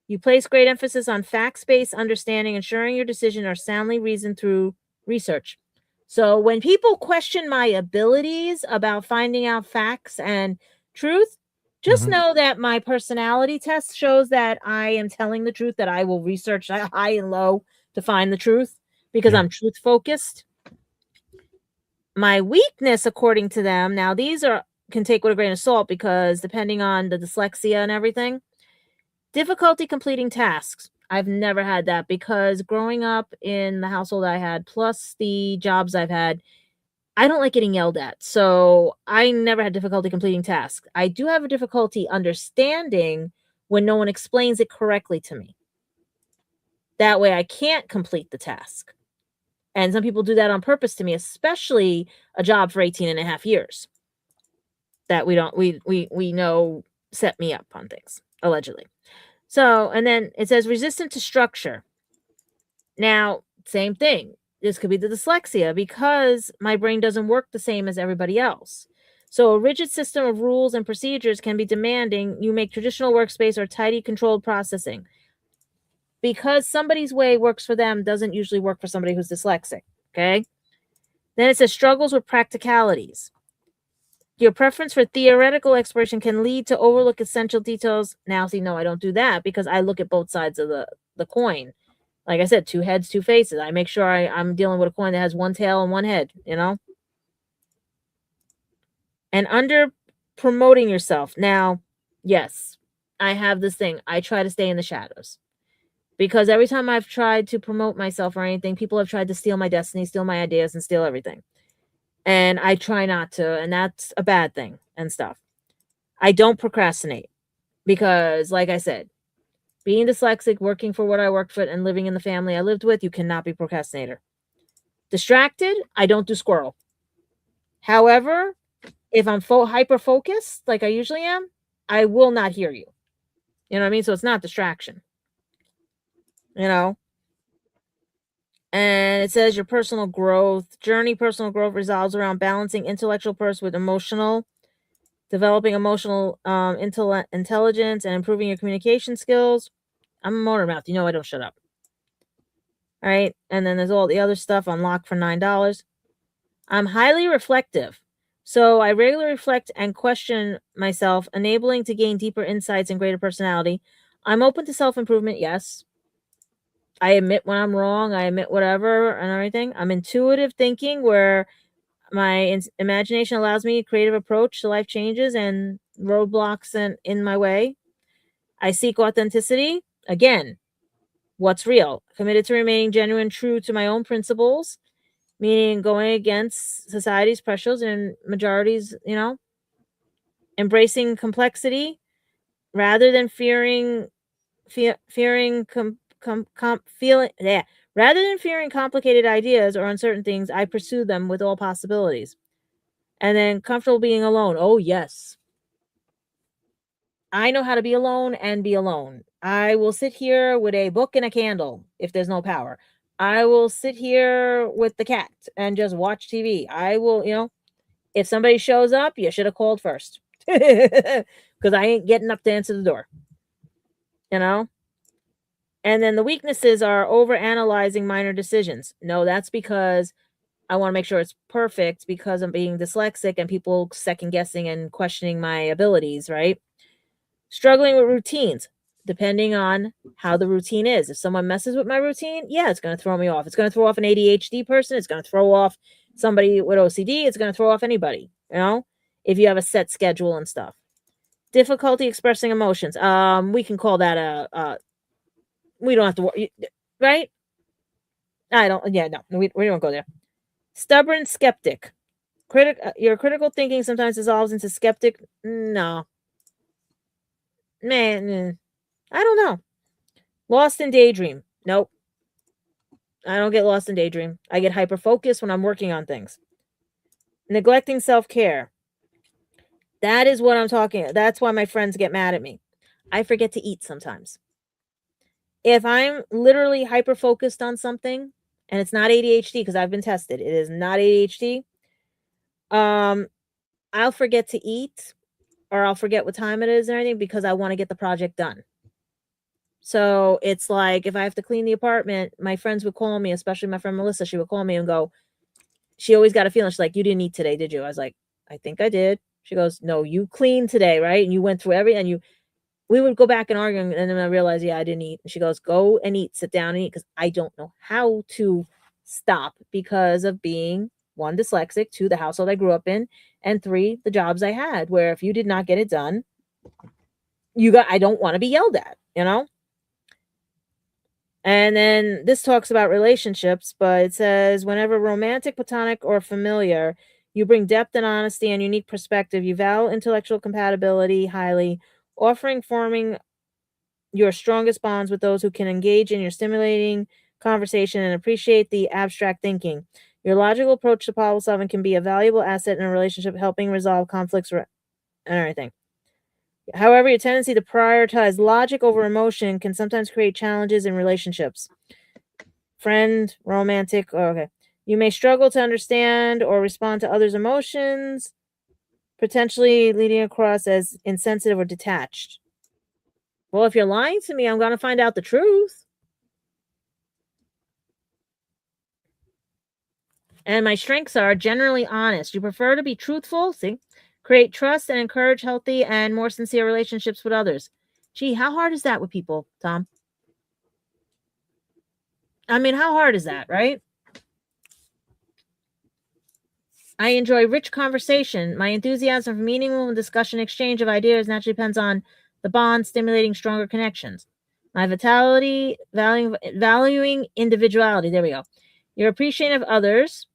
You place great emphasis on facts-based understanding, ensuring your decisions are soundly reasoned through research. So when people question my abilities about finding out facts and truth, just know that my personality test shows that I am telling the truth, that I will research high and low to find the truth because I'm truth focused. My weakness, according to them, now these can take with a grain of salt because depending on the dyslexia and everything, difficulty completing tasks. I've never had that because growing up in the household I had, plus the jobs I've had, I don't like getting yelled at. So I never had difficulty completing tasks. I do have a difficulty understanding when no one explains it correctly to me. That way I can't complete the task. And some people do that on purpose to me, especially a job for 18 and a half years that we know set me up on things, allegedly. So, and then it says resistant to structure. Now, same thing. This could be the dyslexia because my brain doesn't work the same as everybody else. So, a rigid system of rules and procedures can be demanding. You make traditional workspace or tidy, controlled processing. Because somebody's way works for them doesn't usually work for somebody who's dyslexic. Okay. Then it says struggles with practicalities. Your preference for theoretical exploration can lead to overlook essential details. Now, see, no, I don't do that because I look at both sides of the coin. Like I said, two heads, two faces. I make sure I'm dealing with a coin that has one tail and one head, you know? And under promoting yourself. Now, yes, I have this thing. I try to stay in the shadows because every time I've tried to promote myself or anything, people have tried to steal my destiny, steal my ideas, and steal everything. And I try not to, and that's a bad thing and stuff. I don't procrastinate because, like I said, being dyslexic, working for what I worked for, and living in the family I lived with, you cannot be procrastinator. Distracted, I don't do squirrel. However, if I'm hyper focused, like I usually am, I will not hear you. You know what I mean? So it's not distraction. you know. And it says your personal growth resolves around balancing intellectual pursuits with emotional, developing emotional intelligence, and improving your communication skills. I'm a motor mouth. You know I don't shut up. All right. And then there's all the other stuff on lock for $9. I'm highly reflective. So I regularly reflect and question myself, enabling to gain deeper insights and greater personality. I'm open to self-improvement, yes. I admit when I'm wrong. I admit whatever and everything. I'm intuitive thinking, where my imagination allows me a creative approach to life changes and roadblocks in my way. I seek authenticity. Again, what's real? Committed to remaining genuine, true to my own principles, meaning going against society's pressures and majorities, embracing complexity rather than fearing rather than fearing complicated ideas or uncertain things. I pursue them with all possibilities. And then comfortable being alone. Oh yes, I know how to be alone and be alone. I will sit here with a book and a candle if there's no power. I will sit here with the cat and just watch TV. I will, if somebody shows up, you should have called first. Because I ain't getting up to answer the door. You know? And then the weaknesses are over analyzing minor decisions. No, that's because I want to make sure it's perfect because I'm being dyslexic and people second guessing and questioning my abilities, right? Struggling with routines, depending on how the routine is. If someone messes with my routine, yeah, it's going to throw me off. It's going to throw off an ADHD person. It's going to throw off somebody with OCD. It's going to throw off anybody, if you have a set schedule and stuff. Difficulty expressing emotions. We can call that we don't have to worry, right? I don't, yeah, no, we don't go there. Stubborn skeptic. Your critical thinking sometimes dissolves into skeptic. No. Man, I don't know. Lost in daydream. Nope. I don't get lost in daydream. I get hyper focused when I'm working on things. Neglecting self care. That is what I'm talking about. That's why my friends get mad at me. I forget to eat sometimes. If I'm literally hyper focused on something and it's not ADHD, because I've been tested, it is not ADHD. I'll forget to eat, or I'll forget what time it is and everything because I want to get the project done. So it's like if I have to clean the apartment, my friends would call me, especially my friend Melissa. She would call me and go, she always got a feeling. She's like, "You didn't eat today, did you?" I was like, "I think I did." She goes, "No, you cleaned today, right? And you went through everything. We would go back and argue, and then I realized, yeah, I didn't eat." And she goes, "Go and eat, sit down and eat," because I don't know how to stop because of being, one, dyslexic, two, the household I grew up in, and three, the jobs I had, where if you did not get it done, I don't want to be yelled at. And then this talks about relationships, but it says whenever romantic, platonic, or familiar, you bring depth and honesty and unique perspective. You value intellectual compatibility highly, forming your strongest bonds with those who can engage in your stimulating conversation and appreciate the abstract thinking. Your logical approach to problem solving can be a valuable asset in a relationship, helping resolve conflicts and everything. However, your tendency to prioritize logic over emotion can sometimes create challenges in relationships. Friend, romantic, okay. You may struggle to understand or respond to others' emotions, potentially leading across as insensitive or detached. Well, if you're lying to me, I'm going to find out the truth. And my strengths are generally honest. You prefer to be truthful, see? Create trust and encourage healthy and more sincere relationships with others. Gee, how hard is that with people, Tom? I mean, how hard is that, right? I enjoy rich conversation. My enthusiasm for meaningful discussion, exchange of ideas naturally depends on the bond, stimulating stronger connections. My vitality, valuing individuality. There we go. You're appreciative of others,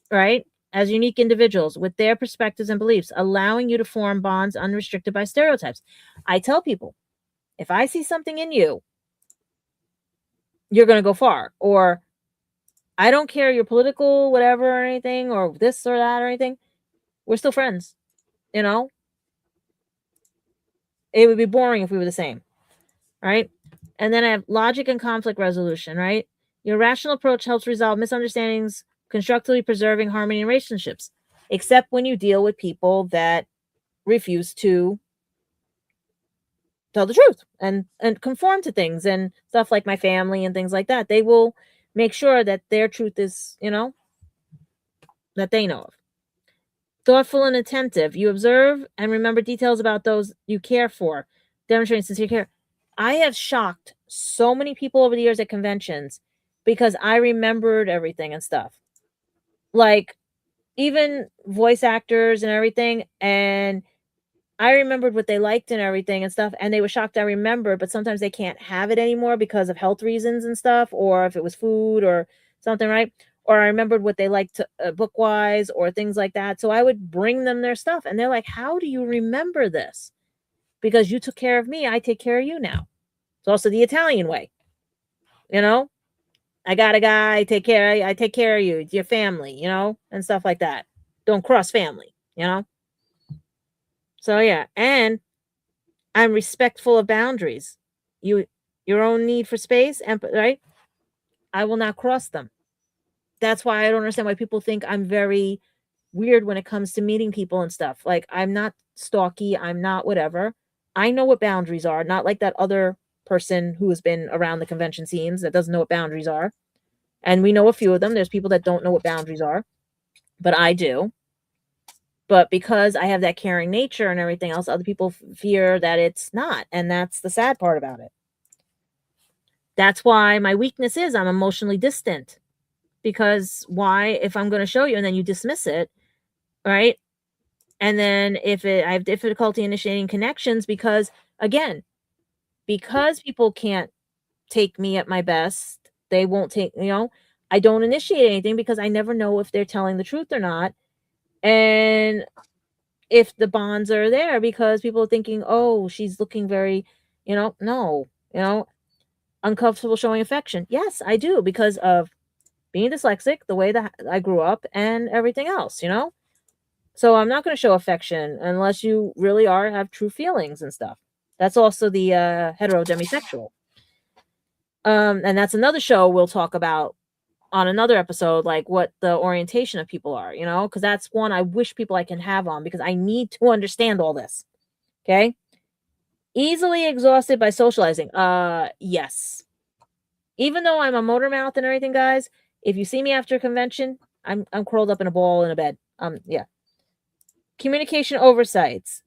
right, as unique individuals with their perspectives and beliefs, allowing you to form bonds unrestricted by stereotypes. I tell people, if I see something in you, you're going to go far. Or I don't care your political whatever or anything, or this or that or anything. We're still friends. It would be boring if we were the same, right? And then I have logic and conflict resolution, right? Your rational approach helps resolve misunderstandings, constructively preserving harmony in relationships, except when you deal with people that refuse to tell the truth and conform to things and stuff, like my family and things like that. They will make sure that their truth is, that they know of. Thoughtful and attentive. You observe and remember details about those you care for, demonstrating sincere care. I have shocked so many people over the years at conventions because I remembered everything and stuff. Like, even voice actors and everything, and I remembered what they liked and everything and stuff, and they were shocked I remembered, but sometimes they can't have it anymore because of health reasons and stuff, or if it was food or something, right? Or I remembered what they liked book-wise or things like that. So I would bring them their stuff, and they're like, "How do you remember this? Because you took care of me, I take care of you now." It's also the Italian way, you know? I got a guy, I take care of you, it's your family, and stuff like that. Don't cross family, So yeah, and I'm respectful of boundaries. Your own need for space, and right? I will not cross them. That's why I don't understand why people think I'm very weird when it comes to meeting people and stuff. Like, I'm not stalky, I'm not whatever. I know what boundaries are, not like that other person who has been around the convention scenes that doesn't know what boundaries are. And we know a few of them. There's people that don't know what boundaries are, but I do. But because I have that caring nature and everything else, other people fear that it's not. And that's the sad part about it. That's why my weakness is I'm emotionally distant. Because why, if I'm going to show you and then you dismiss it, right? And then I have difficulty initiating connections because, again, because people can't take me at my best, they won't take, I don't initiate anything because I never know if they're telling the truth or not. And if the bonds are there, because people are thinking, oh, she's looking very, no, uncomfortable showing affection. Yes, I do, because of being dyslexic, the way that I grew up, and everything else, So I'm not going to show affection unless you really have true feelings and stuff. That's also the hetero demisexual. And that's another show we'll talk about on another episode, like what the orientation of people are, because that's one I wish people I can have on, because I need to understand all this. Okay. Easily exhausted by socializing. Yes. Even though I'm a motor mouth and everything, guys, if you see me after a convention, I'm curled up in a ball in a bed. Yeah. Communication oversights.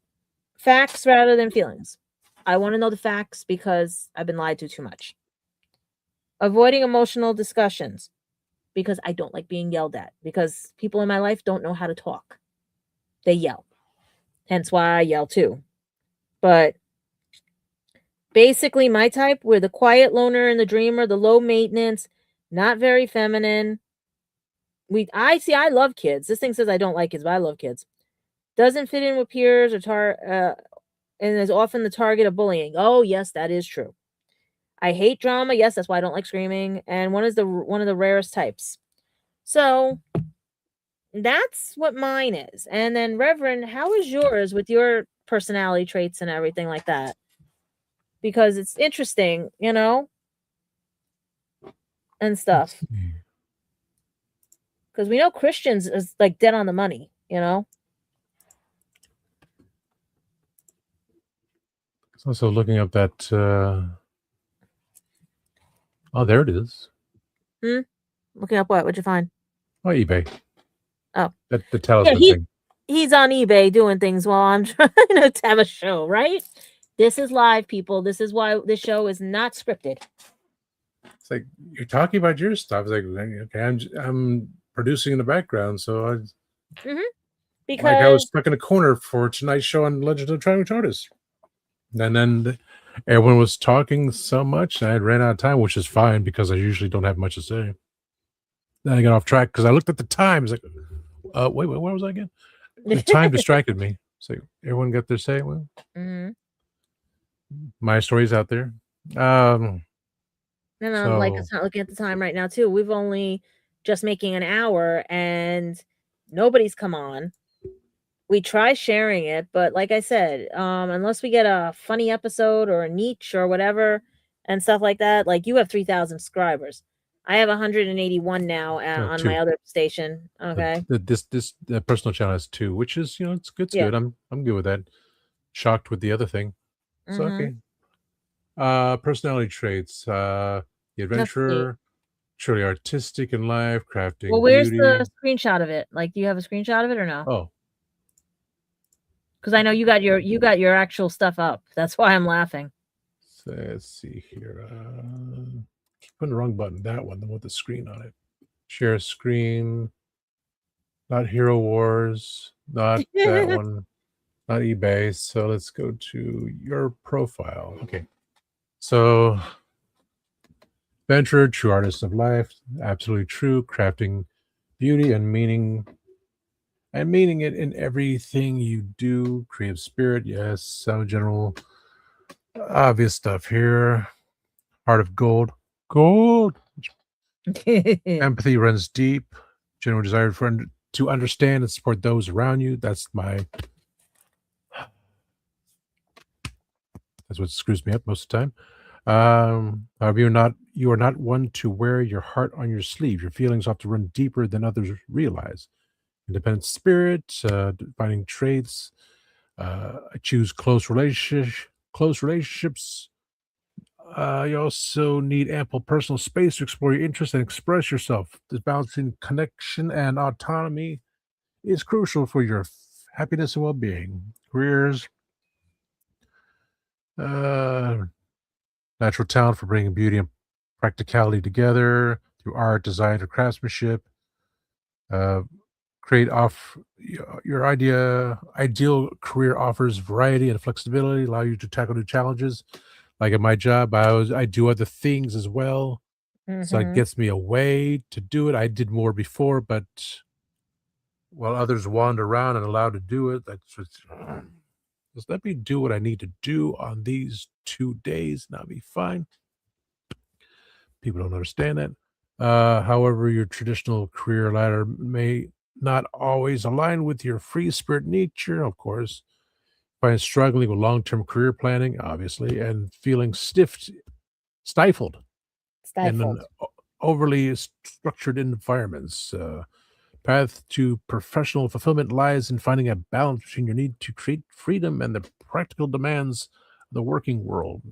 Facts rather than feelings. I want to know the facts because I've been lied to too much. Avoiding emotional discussions because I don't like being yelled at, because people in my life don't know how to talk. They yell. Hence why I yell too. But basically my type, we're the quiet loner and the dreamer, the low maintenance, not very feminine. I love kids. This thing says I don't like kids, but I love kids. Doesn't fit in with peers and is often the target of bullying. Oh, yes, that is true. I hate drama. Yes, that's why I don't like screaming. And one of the rarest types. So that's what mine is. And then, Reverend, how is yours with your personality traits and everything like that? Because it's interesting, and stuff. Because we know Christians is like dead on the money, It's also looking up that. Oh, there it is. Looking up what? What'd you find? Oh, eBay. Oh, The talisman thing. He's on eBay doing things while I'm trying to have a show, right? This is live, people. This is why this show is not scripted. It's like, you're talking about your stuff. It's like, okay, I'm producing in the background, so Because like I was stuck in a corner for tonight's show on Legend of the Traveling TARDIS. And then everyone was talking so much, I ran out of time, which is fine because I usually don't have much to say. Then I got off track because I looked at the time. It's like, wait, where was I again? The time distracted me. So everyone got their say. Well, my story's out there. And I'm like, it's not looking at the time right now too. We've only just making an hour and nobody's come on. We try sharing it, but like I said, unless we get a funny episode or a niche or whatever, and stuff like that. Like you have 3,000 subscribers. I have 181 now on my Two. other station. Okay. This personal channel has two, which is it's good. It's Yeah. good. I'm good with that. Shocked with the other thing. So Mm-hmm. okay. Personality traits. The Let's see. adventurer, truly artistic in life, Well, crafting where's beauty. the screenshot of it? Like, do you have a screenshot of it or no? Oh, Because I know you got your actual stuff up. That's why I'm laughing. so let's see here. Keep putting the wrong button. That one, the one with the screen on it. Share screen. Not Hero Wars. Not that one. Not eBay. So let's go to your profile. Okay. So, adventurer, true artist of life, absolutely true, crafting beauty and meaning it in everything you do. Creative spirit, yes. So general, obvious stuff here. Heart of gold, gold. Empathy runs deep. General desire to understand and support those around you. That's what screws me up most of the time. However, you are not one to wear your heart on your sleeve. Your feelings often run deeper than others realize. Independent spirit, defining traits. I choose close relationships. You also need ample personal space to explore your interests and express yourself. This balancing connection and autonomy is crucial for your happiness and well-being. Careers, uh, natural talent for bringing beauty and practicality together through art, design, or craftsmanship. Uh, create off your ideal career offers variety and flexibility, allow you to tackle new challenges. Like at my job, I do other things as well, so it Mm-hmm. gets me a way to do it. I did more before, but while others wander around and allowed to do it, just let me do what I need to do on these 2 days, and I'll be fine. People don't understand that. However, your traditional career ladder may not always align with your free spirit nature, of course. Find struggling with long term career planning, obviously, and feeling stifled in an Stifled. overly structured environments. Path to professional fulfillment lies in finding a balance between your need to create freedom and the practical demands of the working world.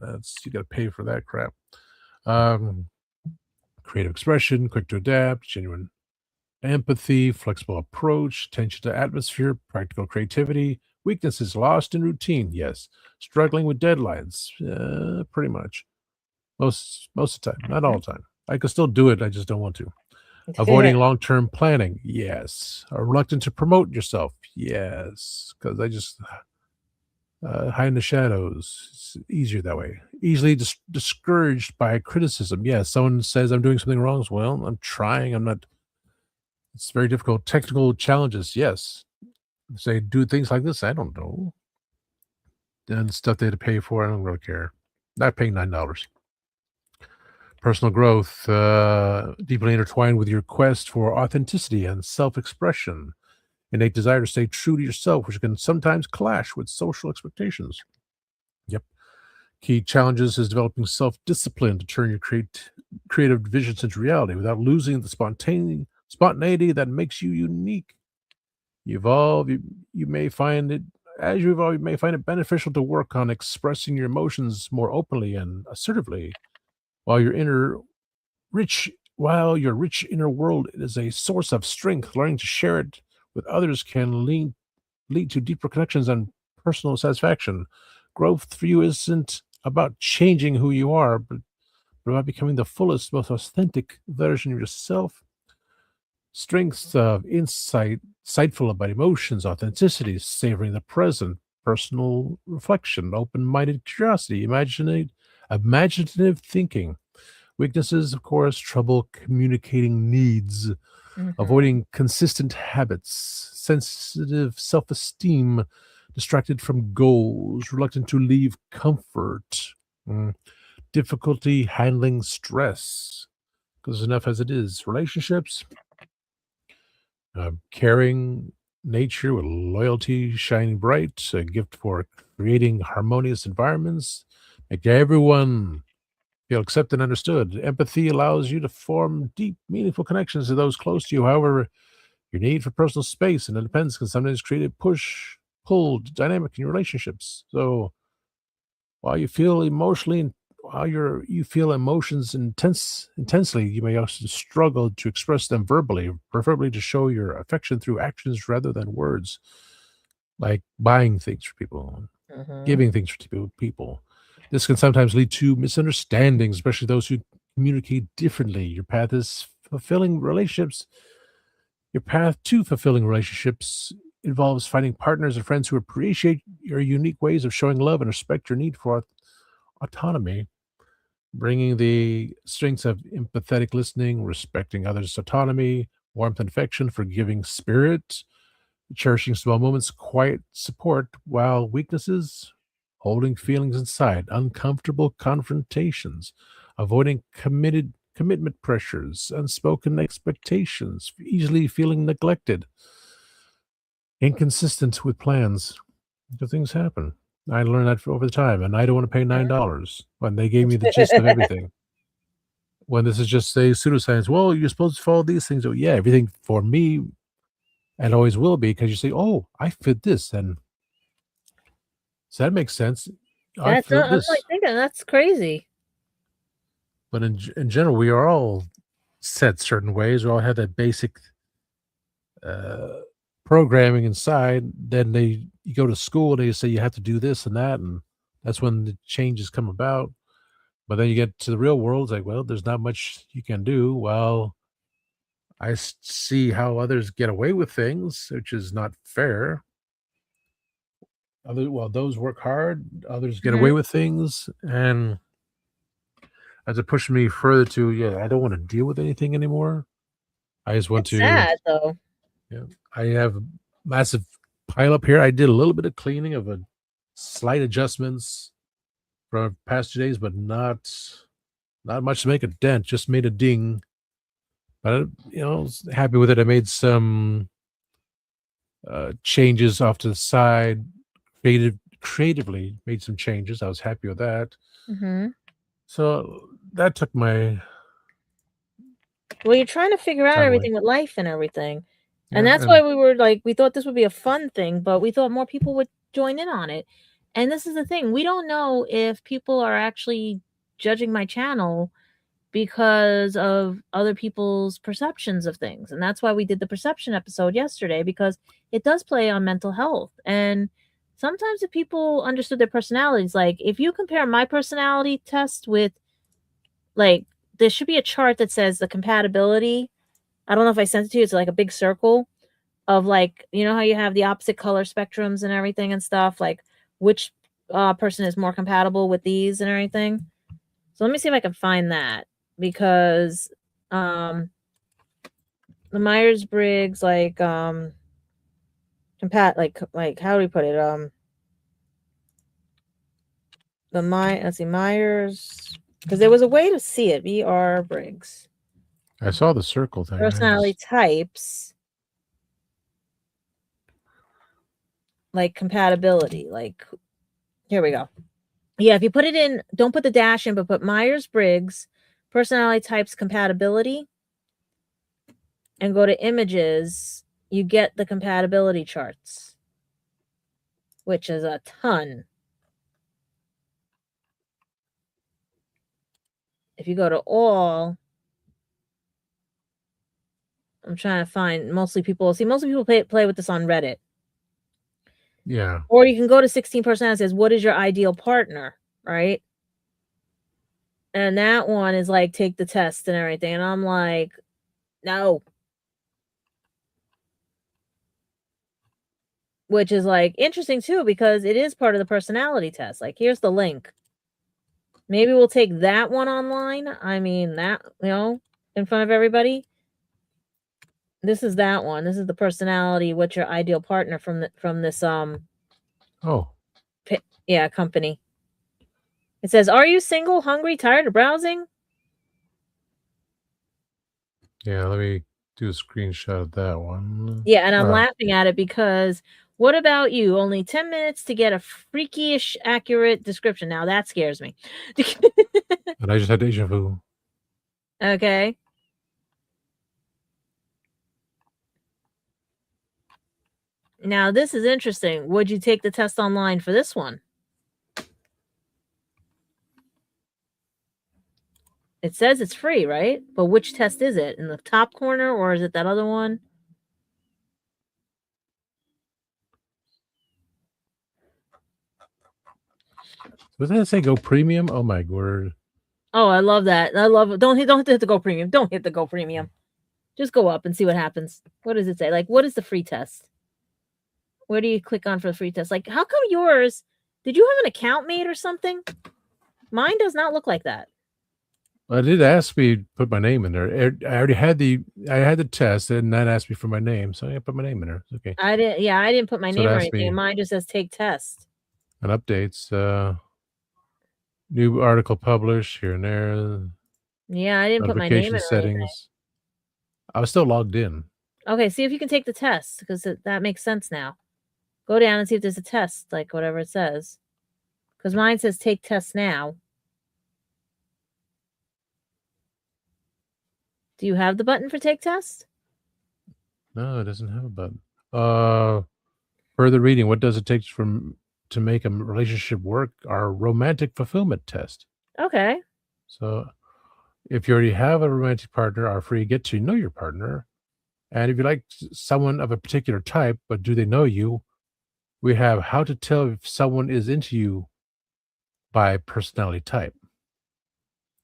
You got to pay for that crap. Um, Creative expression, quick to adapt, genuine empathy, flexible approach, attention to atmosphere, practical creativity. Weaknesses lost in routine, yes. Struggling with deadlines, pretty much. Most of the time, not all the time. I can still do it, I just don't want to. Avoiding long-term planning, yes. Reluctant to promote yourself, yes. Because I just hide in the shadows. It's easier that way. Easily discouraged by criticism. Yes, someone says I'm doing something wrong. Well, I'm trying. I'm not. It's very difficult. Technical challenges, yes. Say do things like this. I don't know. And stuff they had to pay for. I don't really care. Not paying $9. Personal growth, deeply intertwined with your quest for authenticity and self-expression. Innate desire to stay true to yourself, which can sometimes clash with social expectations. Yep. Key challenges is developing self-discipline to turn your creative visions into reality without losing the spontaneity that makes you unique. You evolve. You may find it as you evolve. You may find it beneficial to work on expressing your emotions more openly and assertively, while your rich inner world is a source of strength. Learning to share it with others can lead to deeper connections and personal satisfaction. Growth for you isn't about changing who you are, but about becoming the fullest, most authentic version of yourself. Strengths of insightful about emotions, authenticity, savoring the present, personal reflection, open-minded curiosity, imaginative thinking. Weaknesses, of course, trouble communicating needs, Mm-hmm. avoiding consistent habits, sensitive self-esteem, distracted from goals, reluctant to leave comfort, mm, difficulty handling stress, because enough as it is. Relationships, caring nature with loyalty shining bright, a gift for creating harmonious environments, make everyone Feel accepted and understood. Empathy allows you to form deep, meaningful connections to those close to you. However, your need for personal space and independence can sometimes create a push pull dynamic in your relationships. So while you feel emotionally, while you feel emotions intensely, you may also struggle to express them verbally, preferably to show your affection through actions rather than words, like buying things for people, Mhm. giving things to people. This can sometimes lead to misunderstandings, especially those who communicate differently. Your path to fulfilling relationships involves finding partners and friends who appreciate your unique ways of showing love and respect your need for autonomy, bringing the strengths of empathetic listening, respecting others' autonomy, warmth and affection, forgiving spirit, cherishing small moments, quiet support, while weaknesses, holding feelings inside, uncomfortable confrontations, avoiding commitment pressures, unspoken expectations, easily feeling neglected, inconsistent with plans. The things happen. I learned that over the time, and I don't want to pay $9 when they gave me the gist of everything. When this is just say pseudoscience, well, you're supposed to follow these things. Oh, yeah, everything for me and always will be because you say, oh, I fit this, and so that makes sense. I That's feel I'm like this, thinking that's crazy. but in general, we are all set certain ways. We all have that basic uh, programming inside. Then you go to school, they say you have to do this and that, and that's when the changes come about. But then you get to the real world, it's like, well, there's not much you can do. Well, see how others get away with things, which is not fair. Those work hard, others get away Mhm. with things, and as it pushed me further to, yeah, I don't want to deal with anything anymore. I just want It's to, sad though. yeah. I have a massive pile up here. I did a little bit of cleaning of a slight adjustments from past 2 days, but not much to make a dent. Just made a ding, but I was happy with it. I made some changes off to the side, creatively made some changes. I was happy with that. Mhm. So that took my Well, you're trying to figure out time away. everything with life and everything. And Yeah, that's why and we were like, we thought this would be a fun thing, but we thought more people would join in on it. And this is the thing. We don't know if people are actually judging my channel because of other people's perceptions of things. And that's why we did the perception episode yesterday, because it does play on mental health. And sometimes if people understood their personalities, like if you compare my personality test with, like, there should be a chart that says the compatibility. I don't know if I sent it to you. It's like a big circle of, like, you know how you have the opposite color spectrums and everything and stuff, like which person is more compatible with these and everything. So let me see if I can find that, because the Myers-Briggs, like like how do we put it, let's see, Myers, because there was a way to see it. VR Briggs I saw the circle thing. I personality just types, like compatibility, like, here we go. Yeah, if you put it in, don't put the dash in, but put Myers-Briggs personality types compatibility and go to images, you get the compatibility charts, which is a ton. If you go to all, I'm trying to find, mostly people play with this on Reddit. yeah. Or you can go to 16%. It says, what is your ideal partner? Right. And that one is like, take the test and everything. And I'm like, no. Which is like interesting too, because it is part of the personality test. Like, here's the link. Maybe we'll take that one online. I mean, that, in front of everybody. This is that one. This is the personality. What's your ideal partner from this Oh, company. It says, are you single, hungry, tired of browsing? yeah. Let me do a screenshot of that one. Yeah, and I'm laughing at it because, what about you? Only 10 minutes to get a freakish accurate description. Now that scares me. And I just had deja vu. Okay. Now, this is interesting. Would you take the test online for this one? It says it's free, right? But which test is it? In the top corner, or is it that other one? Was that say go premium? Oh my word. Oh, I love that. I love it. Don't hit the go premium. Don't hit the go premium. Just go up and see what happens. What does it say? Like, what is the free test? Where do you click on for the free test? Like, how come yours? Did you have an account made or something? Mine does not look like that. Well, it did ask me to put my name in there. I already had the test, and that asked me for my name, so I put my name in there. It's okay. I didn't. Yeah, I didn't put my So it name or asked anything. me And mine just says take test. and updates. New article published here and there. Yeah, I didn't put my name Notification in or anything. settings. I was still logged in. Okay, see if you can take the test because that makes sense now. Go down and see if there's a test, like whatever it says. Because mine says take test now. Do you have the button for take test? No, it doesn't have a button. Further reading. What does it take to make a relationship work? Our romantic fulfillment test. Okay. So, if you already have a romantic partner, are free to get to know your partner. And if you like someone of a particular type, but do they know you? We have how to tell if someone is into you by personality type.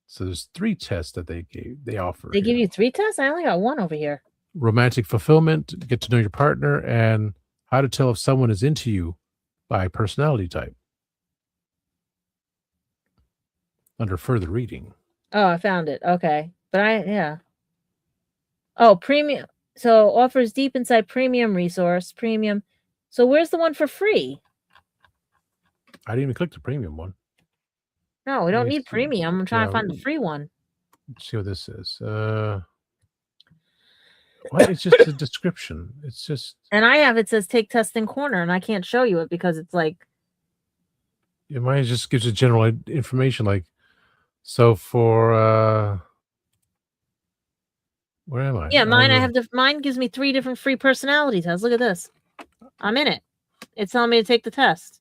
So there's 3 tests that they offer. They give here. you 3 tests? I only got 1 over here. Romantic fulfillment, get to know your partner, and how to tell if someone is into you by personality type. Under further reading. Oh, I found it. Okay. But yeah. Oh, premium. So offers deep inside premium resource, premium. So where's the one for free? I didn't even click the premium one. No, we don't need premium. I'm trying to find the free one. Let's see what this is. What? It's just a description. It's just. And I have it says take test in corner, and I can't show you it because it's like. Mine just gives you general information, like. So for where am I? Yeah, mine mine gives me 3 different free personality tests. Look at this. I'm in it. It's telling me to take the test.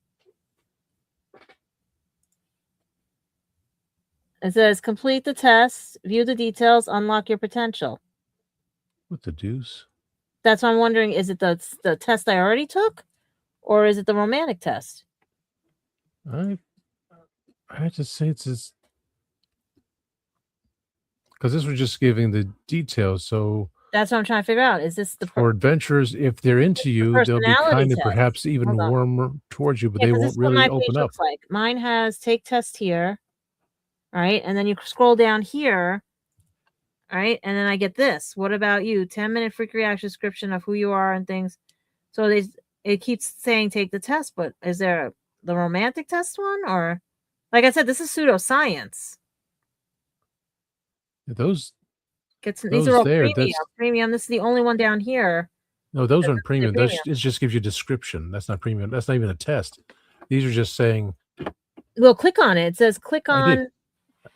It says complete the test, view the details, unlock your potential. What the deuce? That's what I'm wondering. Is it the test I already took, or is it the romantic test? I have to say it's just because this was just giving the details. So that's what I'm trying to figure out. Is this the for adventurers? If they're into you, they'll be kind and perhaps even warmer towards you, but they won't really open up. Looks like mine has take test here, right? And then you scroll down here, right? And then I get this. What about you? 10-minute freak reaction description of who you are and things. So it keeps saying take the test, but is there the romantic test one, or like I said, this is pseudoscience. These are all premium. This is the only one down here. No, those aren't premium. It just gives you a description. That's not premium. That's not even a test. These are just saying. Well, click on it. It says click on.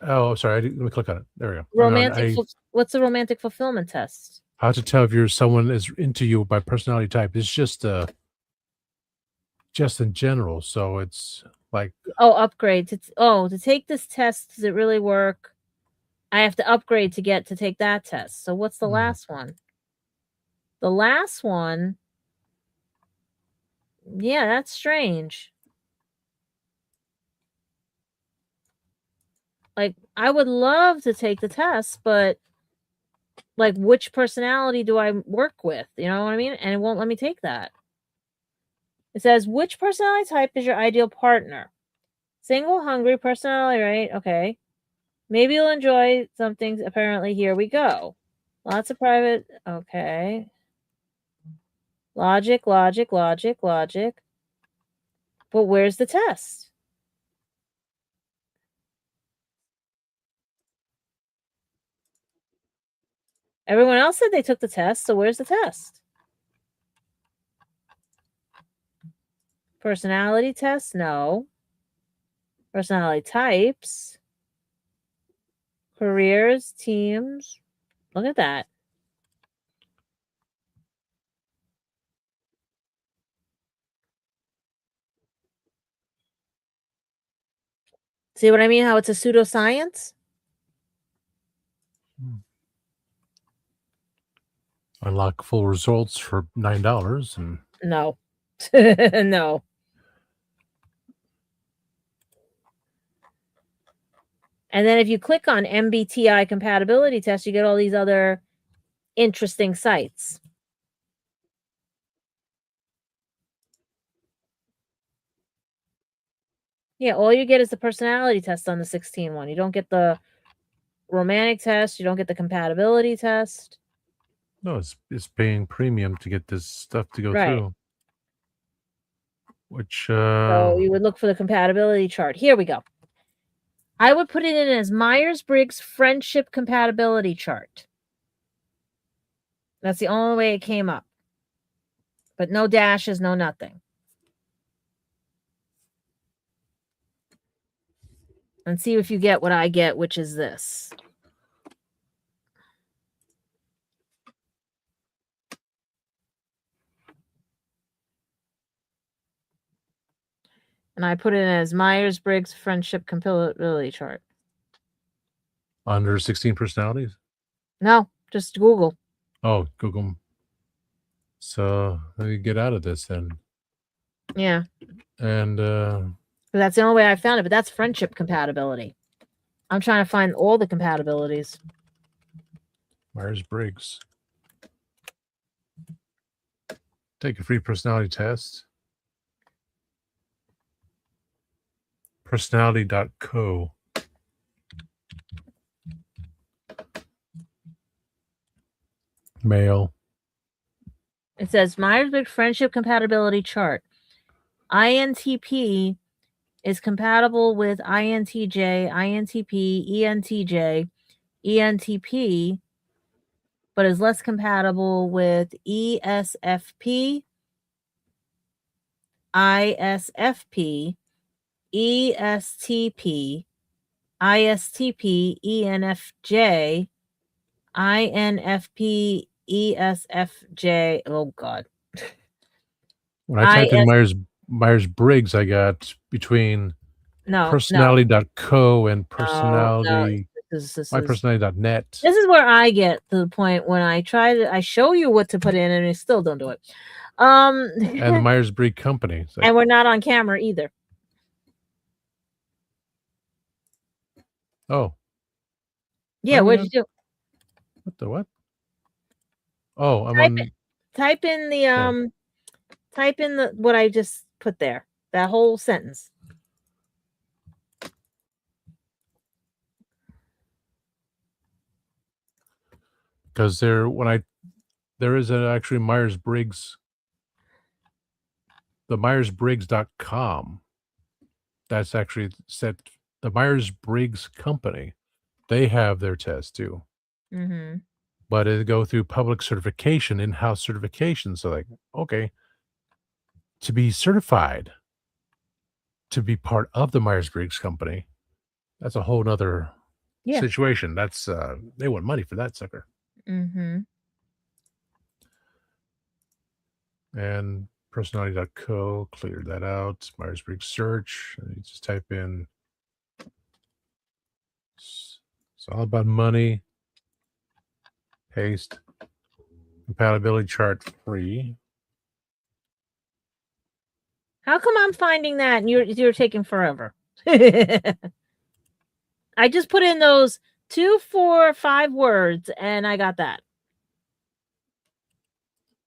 Oh, sorry. Let me click on it. There we go. Romantic. What's the romantic fulfillment test? How to tell if someone is into you by personality type. It's just in general. So it's like. Oh, upgrade. To take this test, does it really work? I have to upgrade to get to take that test. So what's the last one? The last one. Yeah, that's strange. Like, I would love to take the test, but like, which personality do I work with? You know what I mean? And it won't let me take that. It says, which personality type is your ideal partner? Single, hungry, personality, right? Okay. Maybe you'll enjoy some things. Apparently, here we go. Lots of private. Okay. Logic. But where's the test? Everyone else said they took the test, so where's the test? Personality test? No. Personality types? Careers, teams. Look at that. See what I mean? How it's a pseudoscience? Unlock full results for $9 and No. No. And then if you click on MBTI compatibility test, you get all these other interesting sites. Yeah, all you get is the personality test on the 16 one. You don't get the romantic test. You don't get the compatibility test. no, it's paying premium to get this stuff to go Right. through. Which So you would look for the compatibility chart. Here we go. I would put it in as Myers-Briggs friendship compatibility chart. That's the only way it came up. But no dashes, no nothing. And see if you get what I get, which is this. And I put it as Myers-Briggs friendship compatibility chart. under 16 personalities? No, just Google. Oh, Google. So let me get out of this then. Yeah. And that's the only way I found it, but that's friendship compatibility. I'm trying to find all the compatibilities. Myers-Briggs. Take a free personality test. Personality.co. Male. It says Myers-Briggs friendship compatibility chart. INTP is compatible with INTJ, INTP, ENTJ, ENTP, but is less compatible with ESFP, ISFP, ESTP, ISTP, ENFJ, INFP, ESFJ. Oh, God. When I typed in Myers-Briggs, I got between personality.co and personality. mypersonality.net. This is where I get to the point when I show you what to put in and you still don't do it. And the Myers-Briggs company. Like, and we're not on camera either. Oh. Yeah, what'd you do? What the what? Oh, I'm type in the type in the what I just put there. That whole sentence. Because there is actually Myers-Briggs, the Myers-Briggs.com. That's actually set the Myers-Briggs company. They have their test too. Mm-hmm. But it go through public certification, in-house certification. So like, okay, to be certified to be part of the Myers-Briggs company, that's a whole nother situation. That's they want money for that sucker. Mm-hmm. And personality.co, cleared that out. Myers-Briggs search. And you just type in. It's all about money. Paste. Compatibility chart free. How come I'm finding that and you're taking forever? I just put in those 2, 4, 5 words and I got that.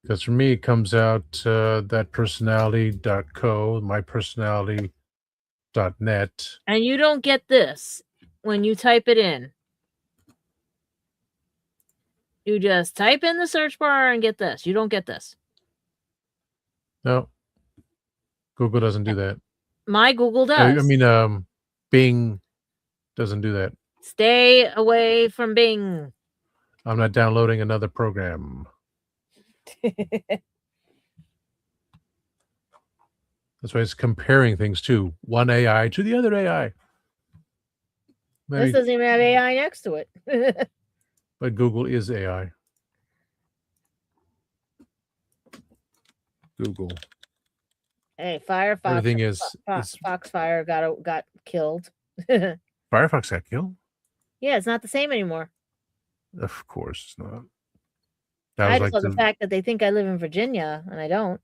Because for me, it comes out that personality.co, mypersonality.net. And you don't get this when you type it in. You just type in the search bar and get this. You don't get this. No. Google doesn't do that. My Google does. I mean, Bing doesn't do that. Stay away from Bing. I'm not downloading another program. That's why it's comparing things too. One AI to the other AI. This doesn't even have AI next to it. But Google is AI. Google. Hey, Firefox. Everything is. Foxfire got killed. Firefox got killed? Yeah, it's not the same anymore. Of course it's not. I just love the fact that they think I live in Virginia and I don't.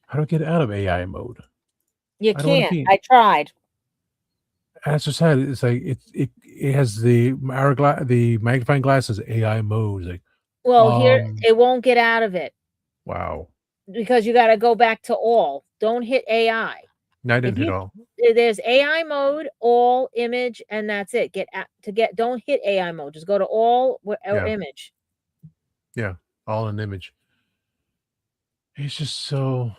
How do I get out of AI mode? You can't. I tried. As I said, it's like it has the magnifying glass is AI mode. It's like, well, here it won't get out of it. Wow. Because you got to go back to all. Don't hit AI. No, I didn't hit all. There's AI mode, all, image, and that's it. Don't hit AI mode. Just go to all or image. Yeah, all in image. It's just so.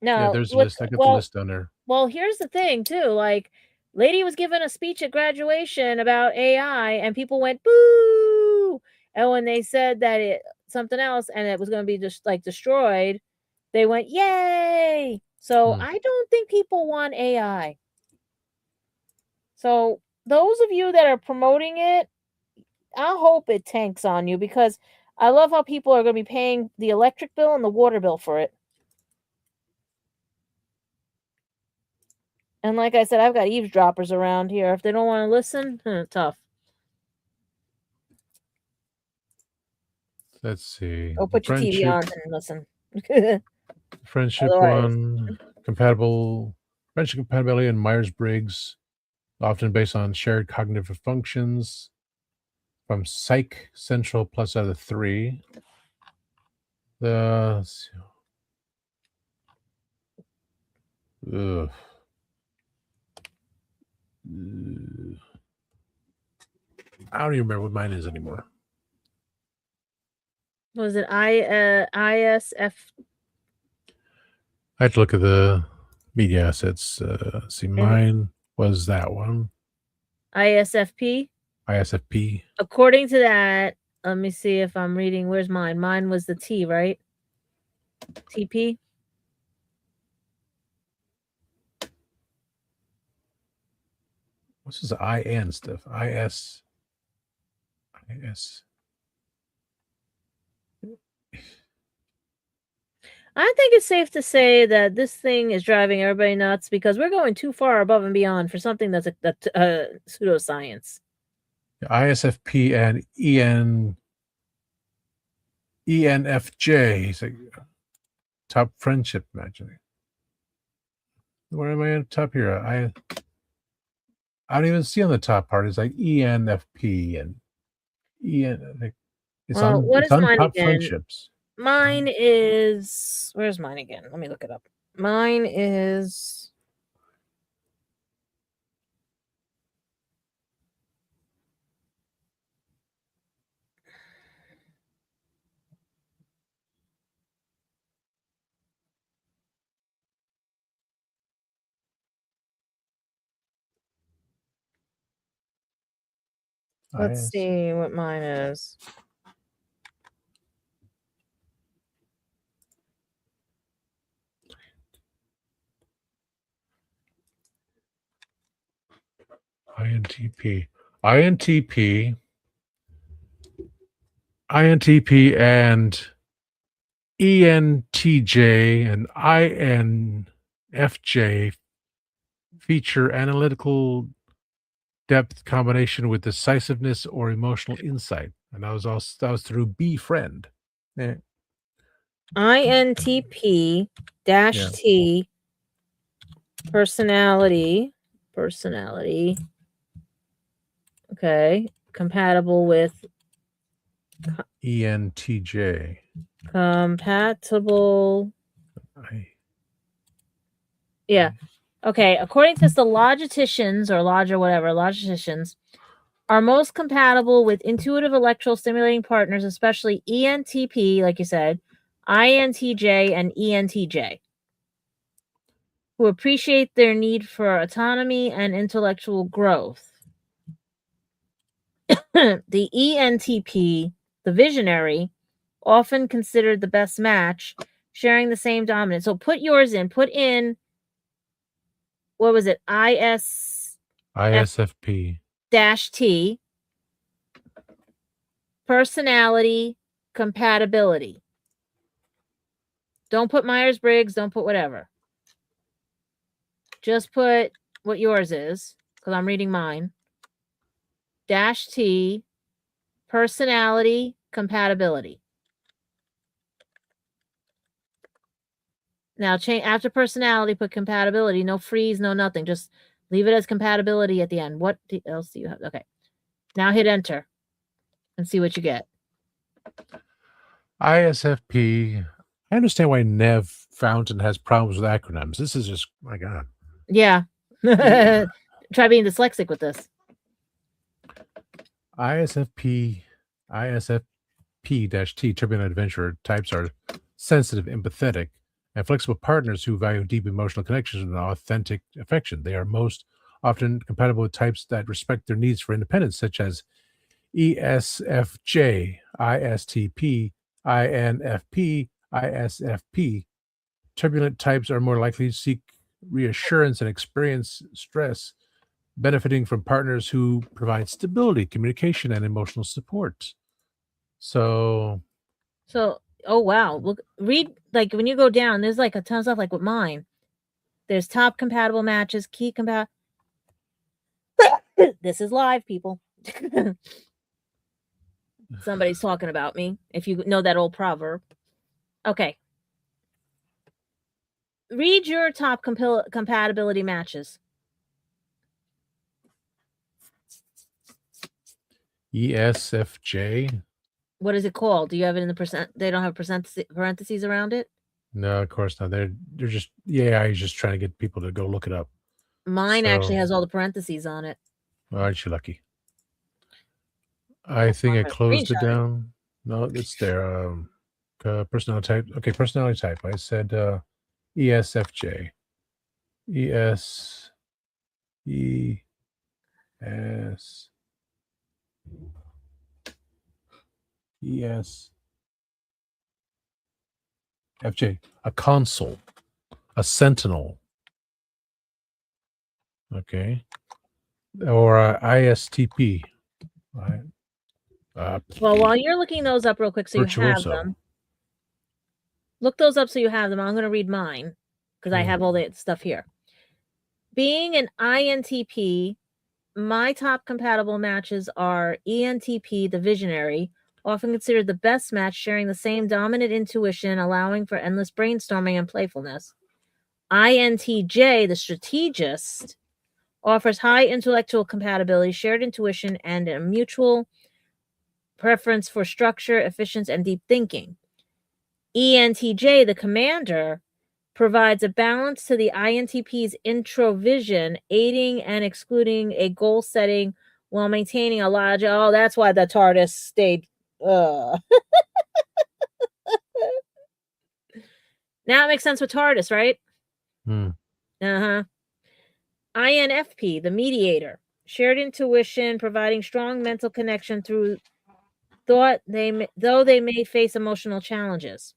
No, yeah, there's a list. I got the list down there. Well, here's the thing too. Like, lady was giving a speech at graduation about AI, and people went boo. And when they said that something else, and it was going to be just like destroyed, they went yay. So I don't think people want AI. So those of you that are promoting it, I hope it tanks on you, because I love how people are going to be paying the electric bill and the water bill for it. And like I said, I've got eavesdroppers around here. If they don't want to listen, tough. Let's see. Go put your TV on and listen. Friendship one, compatible. Friendship compatibility and Myers-Briggs, often based on shared cognitive functions. From Psych Central plus out of 3. I don't even remember what mine is anymore. Was it ISF? I had to look at the media assets. See, mine was that one. ISFP? ISFP. According to that, let me see if I'm reading. Where's mine? Mine was the T, right? TP? What's this IN stuff? IS. I think it's safe to say that this thing is driving everybody nuts, because we're going too far above and beyond for something that's a pseudoscience. ISFP and ENFJ. He's like top friendship matching. Where am I at top here? I don't even see on the top part. It's like ENFP and EN. Like, it's on mine top again? friendships. Mine is, where's mine again? Let me look it up. Mine is let's see what mine is. INTP and ENTJ and INFJ feature analytical depth combination with decisiveness or emotional insight, and that was through Befriend. Yeah. INTP -T personality. Okay, compatible with ENTJ. Compatible. Yeah. Okay. According to the logisticians are most compatible with intuitive electrical stimulating partners, especially ENTP, like you said, INTJ, and ENTJ, who appreciate their need for autonomy and intellectual growth. The ENTP, the visionary, often considered the best match, sharing the same dominance. So put yours in. Put in what was it? ISFP. -T, personality, compatibility. Don't put Myers-Briggs, don't put whatever. Just put what yours is, because I'm reading mine. -T, personality, compatibility. Now, change after personality, put compatibility. No freeze, no nothing. Just leave it as compatibility at the end. What else do you have? Okay. Now hit enter and see what you get. ISFP. I understand why Nev Fountain has problems with acronyms. This is just, my God. Yeah. Try being dyslexic with this. ISFP, ISFP-T, turbulent adventurer types are sensitive, empathetic, and flexible partners who value deep emotional connections and authentic affection. They are most often compatible with types that respect their needs for independence, such as ESFJ, ISTP, INFP, ISFP. Turbulent types are more likely to seek reassurance and experience stress, benefiting from partners who provide stability, communication, and emotional support. So, oh wow. Look, read, like, when you go down, there's like a ton of stuff like with mine. There's top compatible matches, key compatible. This is live, people. Somebody's talking about me, if you know that old proverb. Okay. Read your top compatibility matches. ESFJ. What is it called? Do you have it in the percent? They don't have parentheses around it? No, of course not. They're just, yeah, he's just trying to get people to go look it up. Mine actually has all the parentheses on it. Aren't you lucky? I think I closed it down. No, it's there. Personality type. Okay, personality type. I said ESFJ. ES E S ES FJ. A consul. A sentinel. Okay. Or ISTP. Well, while you're looking those up real quick, so virtuoso. You have them. Look those up so you have them. I'm going to read mine because I have all the stuff here. Being an INTP, my top compatible matches are ENTP, the visionary, often considered the best match, sharing the same dominant intuition, allowing for endless brainstorming and playfulness. INTJ, the strategist, offers high intellectual compatibility, shared intuition, and a mutual preference for structure, efficiency, and deep thinking. ENTJ, the commander, provides a balance to the INTP's introvision, aiding and excluding a goal setting while maintaining a logic. Oh, that's why the TARDIS stayed. Now it makes sense with TARDIS, right? Uh-huh. INFP, the mediator, shared intuition, providing strong mental connection through thought, though they may face emotional challenges.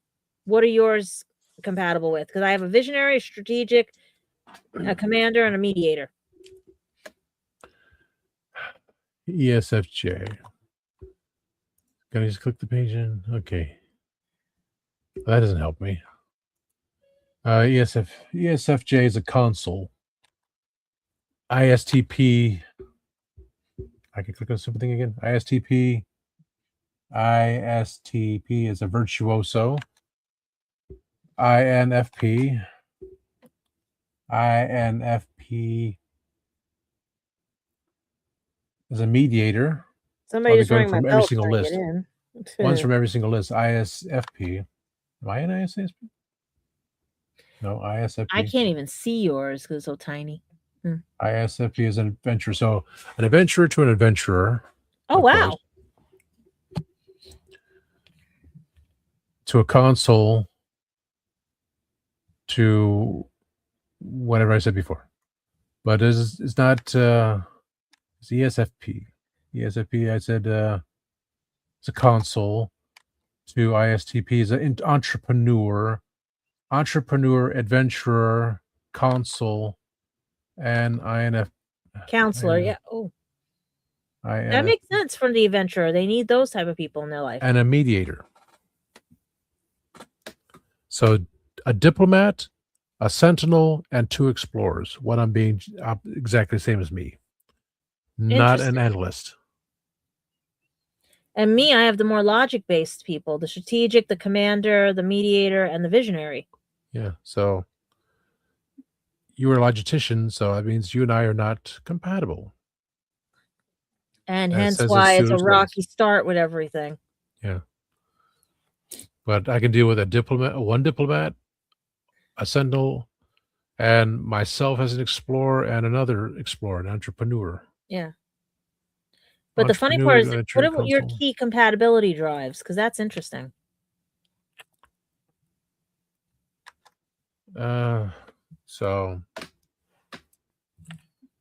What are yours compatible with? Because I have a visionary, a strategic, a commander, and a mediator. ESFJ. Can I just click the page in? Okay. That doesn't help me. ESFJ is a console. ISTP. I can click on something again. ISTP is a virtuoso. INFP is a mediator. Somebody just rang my from bell every single list. One's from every single list. ISFP. Am I an ISFP? No, ISFP. I can't even see yours because it's so tiny. ISFP is an adventurer. So an adventurer to an adventurer. Oh, wow. Course. To a console. To whatever I said before. But it's not it's ESFP. ESFP, I said it's a console. To ISTP is an entrepreneur, adventurer, console, an INF, Counselor, yeah. Oh, that INF, makes sense for the adventurer. They need those type of people in their life. and a mediator. So a diplomat, a sentinel, and 2 explorers. One I'm being exactly the same as me. Not an Interesting. analyst. And me, I have the more logic-based people, the strategic, the commander, the mediator, and the visionary. Yeah. So you are a logistician, so that means you and I are not compatible. And As hence says in why it's a Pseudoscience. rocky start with everything. Yeah. But I can deal with one diplomat, a sentinel, and myself as an explorer, and another explorer, an entrepreneur. Yeah. But the funny part is, what are your key compatibility drives? Because that's interesting. So,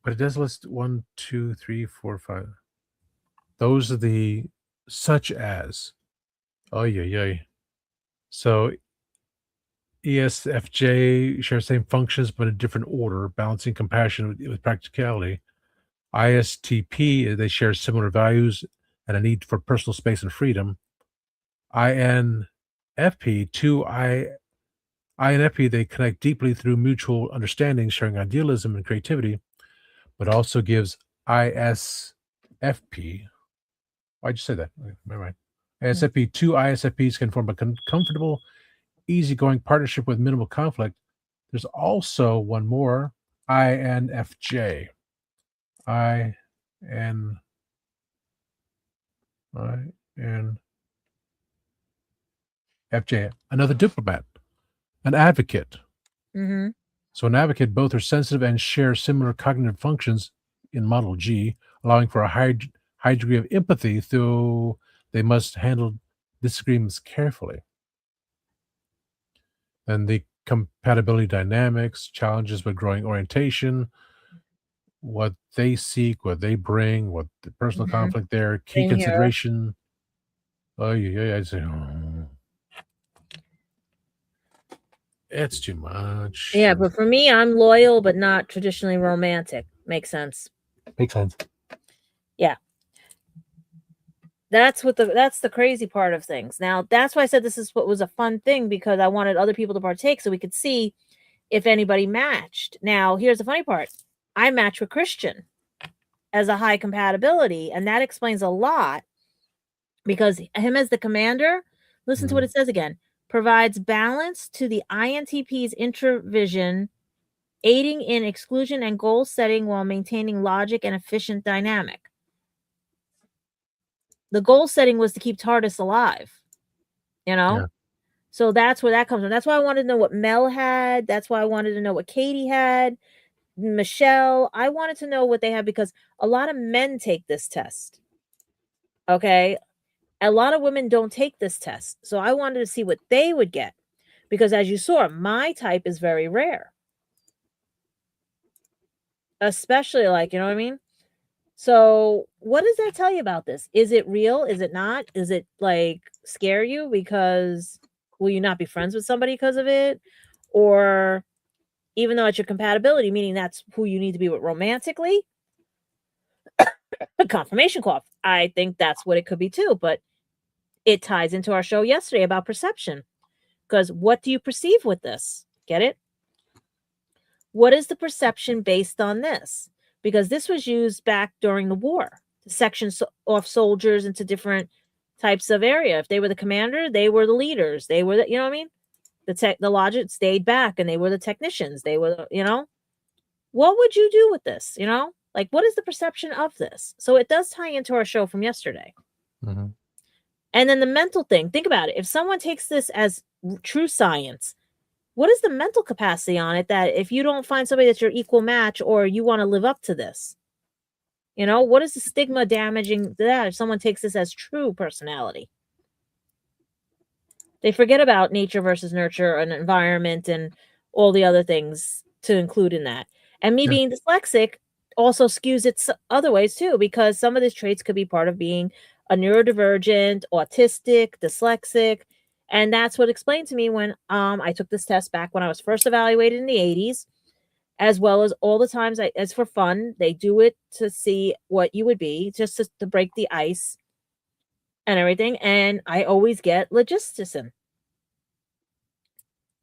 but it does list 1, 2, 3, 4, 5. Those are the such as. Oh yeah. So ESFJ share same functions but in different order, balancing compassion with practicality. ISTP, they share similar values and a need for personal space and freedom. INFP, INFP, they connect deeply through mutual understanding, sharing idealism and creativity, but also gives ISFP. Why'd you say that? Never mind. ISFP, 2 ISFPs can form a comfortable, easygoing partnership with minimal conflict. There's also one more, INFJ. INFJ, another diplomat, an advocate. Mm-hmm. So an advocate, both are sensitive and share similar cognitive functions in Model G, allowing for a high degree of empathy, though they must handle disagreements carefully. And the compatibility dynamics, challenges with growing orientation, what they seek, what they bring, what the personal conflict there, key Same here. consideration. Oh yeah, I'd say, oh, it's too much. Yeah, but for me, I'm loyal but not traditionally romantic. Makes sense. Makes sense. Yeah. That's the crazy part of things. Now, that's why I said this is what was a fun thing, because I wanted other people to partake so we could see if anybody matched. Now, here's the funny part. I match with Christian as a high compatibility, and that explains a lot, because him as the commander, listen to what it says again, provides balance to the INTP's introvision, aiding in exclusion and goal setting while maintaining logic and efficient dynamic. The goal setting was to keep TARDIS alive, you know? Yeah. So that's where that comes from. That's why I wanted to know what Mel had. That's why I wanted to know what Katie had, Michelle. I wanted to know what they had, because a lot of men take this test. Okay? A lot of women don't take this test. So I wanted to see what they would get, because as you saw, my type is very rare. Especially, like, you know what I mean? So what does that tell you about this? Is it real? Is it not? Is it like scare you? Because will you not be friends with somebody because of it? Or even though it's your compatibility, meaning that's who you need to be with romantically, a confirmation cloth. I think that's what it could be too. But it ties into our show yesterday about perception. Because what do you perceive with this? Get it? What is the perception based on this? Because this was used back during the war to section off soldiers into different types of area. If they were the commander, they were the leaders. They were the, you know what I mean? The logic stayed back, and they were the technicians. They were, you know, what would you do with this? You know, like, what is the perception of this? So it does tie into our show from yesterday. Mm-hmm. And then the mental thing, think about it. If someone takes this as true science, what is the mental capacity on it, that if you don't find somebody that's your equal match, or you want to live up to this, you know, what is the stigma damaging that if someone takes this as true personality? They forget about nature versus nurture and environment and all the other things to include in that. And me being dyslexic also skews it other ways too, because some of these traits could be part of being a neurodivergent, autistic, dyslexic. And that's what explained to me when I took this test back when I was first evaluated in the 80s. as well as all the times as for fun. They do it to see what you would be, just to break the ice and everything. And I always get logistician.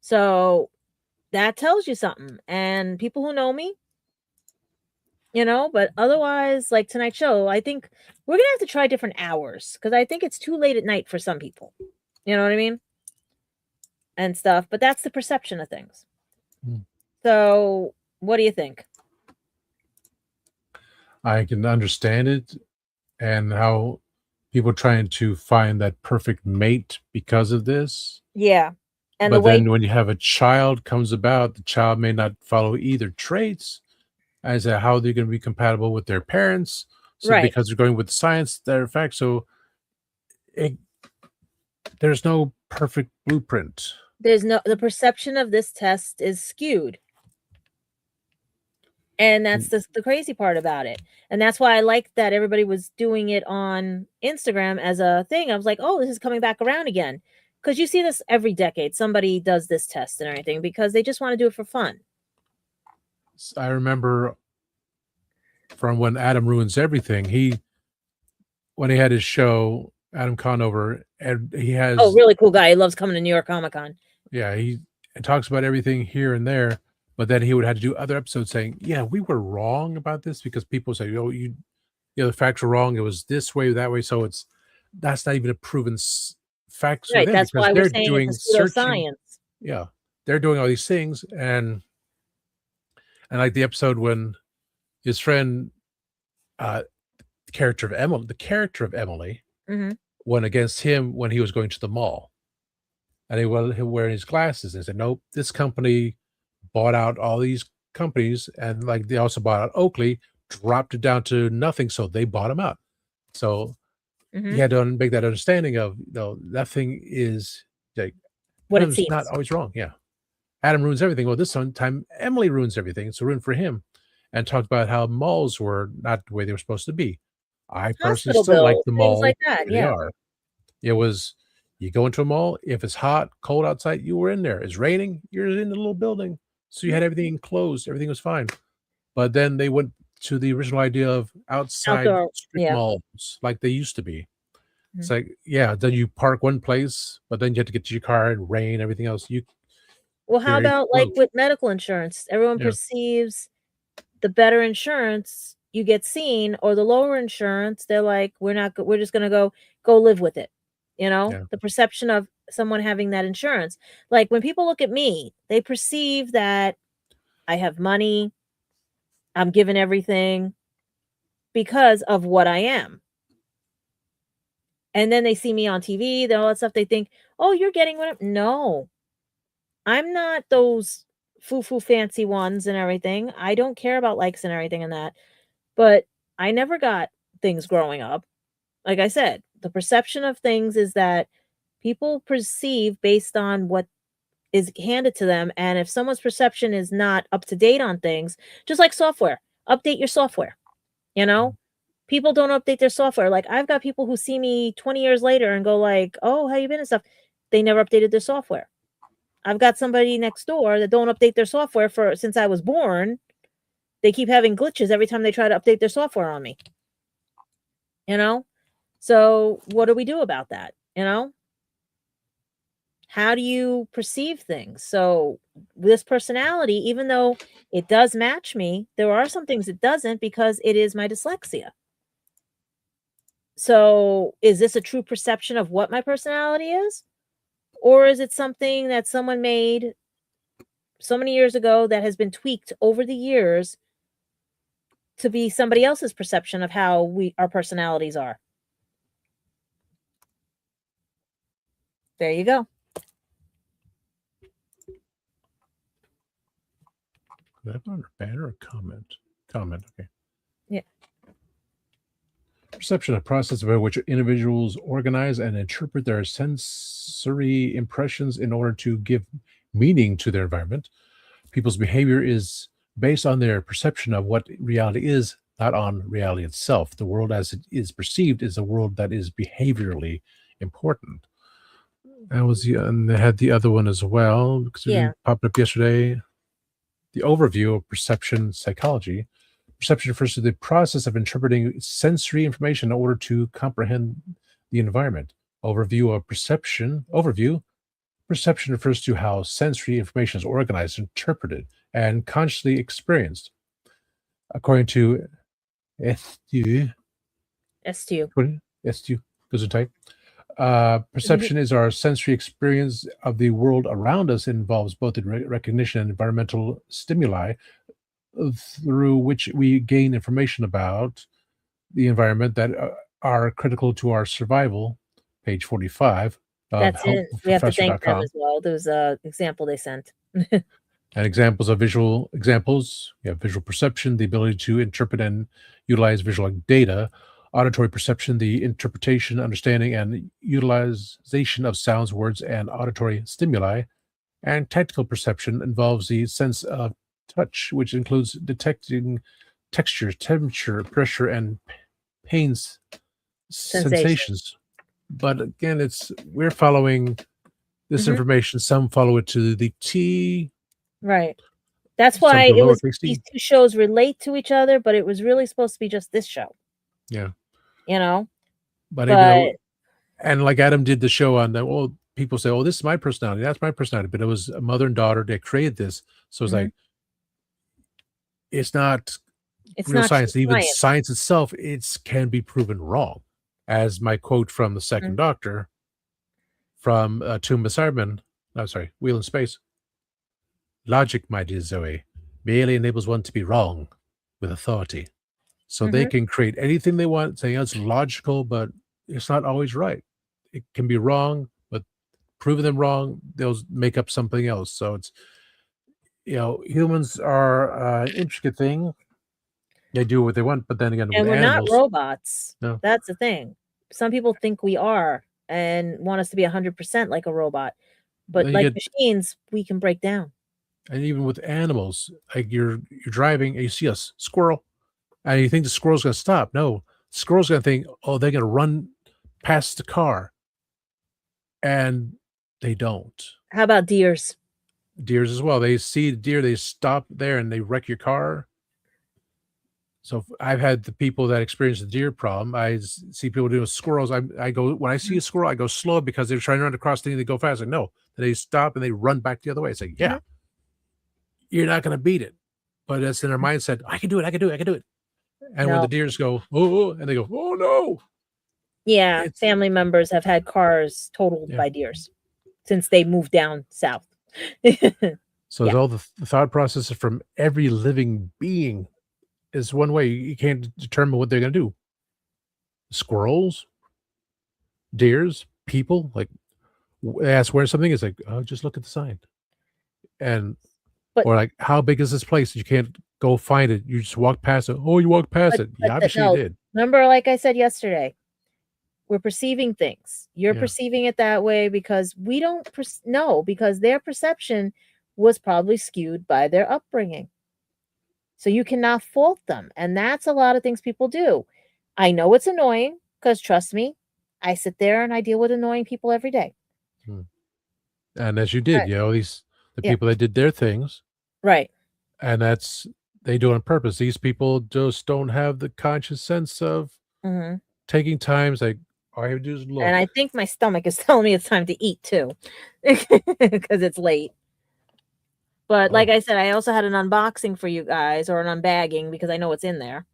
So that tells you something. And people who know me, but otherwise, like tonight's show, I think we're gonna have to try different hours because I think it's too late at night for some people. You know what I mean? And stuff. But that's the perception of things. So what do you think? I can understand it and how people trying to find that perfect mate because of this. Yeah. And the But way then when you have a child comes about, the child may not follow either traits as to how they're going to be compatible with their parents. So right. because they're going with the science, they're fact. So it, there's no perfect blueprint. There's no the perception of this test is skewed. And that's the crazy part about it. And that's why I like that everybody was doing it on Instagram as a thing. I was like, oh, this is coming back around again. Because you see this every decade. Somebody does this test and everything because they just want to do it for fun. I remember from when Adam Ruins Everything, when he had his show, Adam Conover, and he has really cool guy. He loves coming to New York Comic Con. Yeah, he talks about everything here and there, but then he would have to do other episodes saying, "Yeah, we were wrong about this," because people say, "Oh, the facts were wrong. It was this way, that way." So that's not even a proven facts for Right. them That's because why we're they're saying doing it's a searching. pseudoscience. Yeah, they're doing all these things, and like the episode when his friend, the character of Emily, went against him when he was going to the mall, and he was wearing his glasses and said, "Nope, this company bought out all these companies, and like they also bought out Oakley, dropped it down to nothing, so they bought them out." So you had to make that understanding of nothing is like What it Adam's not seems. always wrong. Yeah, Adam ruins everything. Well, this time Emily ruins everything. It's a ruin for him, and talked about how malls were not the way they were supposed to be. I personally Hospital still like bills, the things mall like that. the way they Yeah. are. It was you go into a mall, if it's hot, cold outside, you were in there. It's raining, you're in the little building. So you had everything enclosed, everything was fine. But then they went to the original idea of outside Outdoor. strip Yeah. malls like they used to be. It's like, yeah, then you park one place, but then you have to get to your car and rain, everything else. Well, how You're about like enclosed. with medical insurance? Everyone Yeah, perceives the better insurance you get seen, or the lower insurance, they're like, we're just gonna go live with it. yeah. The perception of someone having that insurance. Like when people look at me, they perceive that I have money, I'm given everything because of what I am. And then they see me on TV, all that stuff, they think, oh, you're getting what no. I'm not those foo-foo fancy ones and everything. I don't care about likes and everything and that. But I never got things growing up. Like I said, the perception of things is that people perceive based on what is handed to them. And if someone's perception is not up to date on things, just like software, update your software. You know, people don't update their software. Like I've got people who see me 20 years later and go like, "Oh, how you been?" and stuff. They never updated their software. I've got somebody next door that don't update their software for since I was born. They keep having glitches every time they try to update their software on me. You know? So what do we do about that? How do you perceive things? So this personality, even though it does match me, there are some things it doesn't because it is my dyslexia. So is this a true perception of what my personality is? Or is it something that someone made so many years ago that has been tweaked over the years to be somebody else's perception of how our personalities are? There you go. Is that on a banner or comment? Comment, okay. Yeah. Perception, a process by which individuals organize and interpret their sensory impressions in order to give meaning to their environment. People's behavior is based on their perception of what reality is, not on reality itself. The world as it is perceived is a world that is behaviorally important. And they had the other one as well because it Yeah. popped up yesterday. the overview of perception psychology. Perception refers to the process of interpreting sensory information in order to comprehend the environment. Overview of perception. Overview. Perception refers to how sensory information is organized, interpreted, and consciously experienced. According to STU, S2. STU, goes in tight. Perception is our sensory experience of the world around us. It involves both the recognition and environmental stimuli through which we gain information about the environment that are critical to our survival. Page 45 of That's it. We have to thank them helpprofessor.com. as well. There was an example they sent. And examples of visual examples, we have visual perception, the ability to interpret and utilize visual data; auditory perception, the interpretation, understanding, and utilization of sounds, words, and auditory stimuli; and tactile perception involves the sense of touch, which includes detecting texture, temperature, pressure, and pains sensations. But again, we're following this information. Some follow it to the T. Right. That's Some why to it was lowercase t. these two shows relate to each other, but it was really supposed to be just this show. Yeah. You know? But even though, and like Adam did the show on the, well, people say, oh, this is my personality, that's my personality. But it was a mother and daughter that created this. So it's like, it's not real science. Even science itself, it can be proven wrong. As my quote from the second Doctor from Tomb of Cybermen, Wheel in Space. Logic, my dear Zoe, merely enables one to be wrong with authority. So they can create anything they want, saying it's logical, but it's not always right. It can be wrong, but proving them wrong, they'll make up something else. So it's, humans are an intricate thing. They do what they want, but then again, and with we're animals, not robots. No. That's the thing. Some people think we are and want us to be 100% like a robot. But like machines, we can break down. And even with animals, like you're driving and you see a squirrel, and you think the squirrel's going to stop. No, the squirrel's going to think, oh, they're going to run past the car. And they don't. How about deers? Deers as well. They see the deer, they stop there and they wreck your car. So I've had the people that experience the deer problem. I see people doing squirrels. I go, when I see a squirrel, I go slow because they're trying to run across things. They go fast. Like, no, they stop and they run back the other way. It's like, yeah, you're not going to beat it. But that's in their mindset. I can do it. I can do it. I can do it. And when the deers go, oh, and they go, oh, no. Yeah, family members have had cars totaled by deers since they moved down south. So all the thought processes from every living being is one way. You can't determine what they're going to do. Squirrels, deers, people, like they ask where something is, like, oh, just look at the sign. Or like, how big is this place? You can't go find it. You just walk past it. Oh, you walked past it. Yeah, obviously you did. Remember, like I said yesterday, we're perceiving things. You're perceiving it that way because we don't know, because their perception was probably skewed by their upbringing. So you cannot fault them. And that's a lot of things people do. I know it's annoying because, trust me, I sit there and I deal with annoying people every day. And as you did, the people that did their things. Right. And they do it on purpose. These people just don't have the conscious sense of taking times, like, all I have to do is look. And I think my stomach is telling me it's time to eat too, because it's late. But like I said, I also had an unboxing for you guys, or an unbagging, because I know what's in there.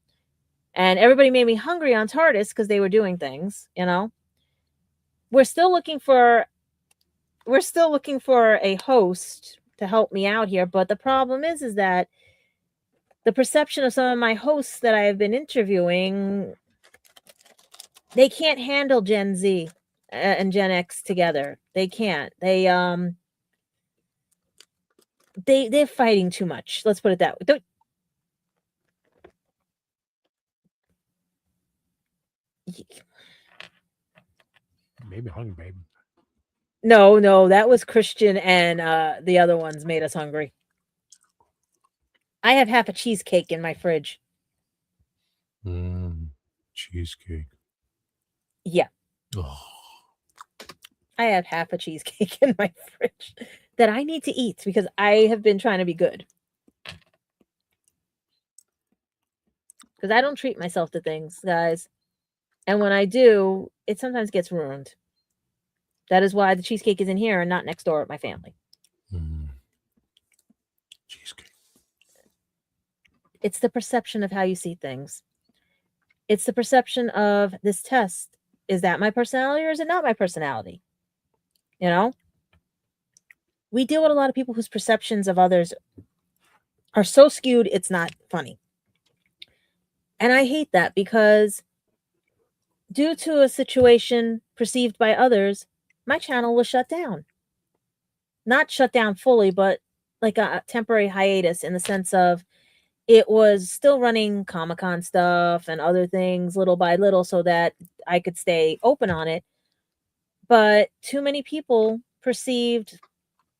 And everybody made me hungry on TARDIS because they were doing things, We're still looking for a host to help me out here. But the problem is that the perception of some of my hosts that I have been interviewing, they can't handle Gen Z and Gen X together. They can't. They're fighting too much. Let's put it that way. Maybe hungry, baby. No, that was Christian, and the other ones made us hungry. I have half a cheesecake in my fridge. Cheesecake. Yeah. Oh. I have half a cheesecake in my fridge that I need to eat because I have been trying to be good. because I don't treat myself to things, guys. And when I do, it sometimes gets ruined. That is why the cheesecake is in here and not next door at my family. Cheesecake. It's the perception of how you see things. It's the perception of this test. Is that my personality or is it not my personality? You know? We deal with a lot of people whose perceptions of others are so skewed, it's not funny. And I hate that because due to a situation perceived by others, my channel was shut down. Not shut down fully, but like a temporary hiatus in the sense of it was still running Comic-Con stuff and other things little by little so that I could stay open on it. But too many people perceived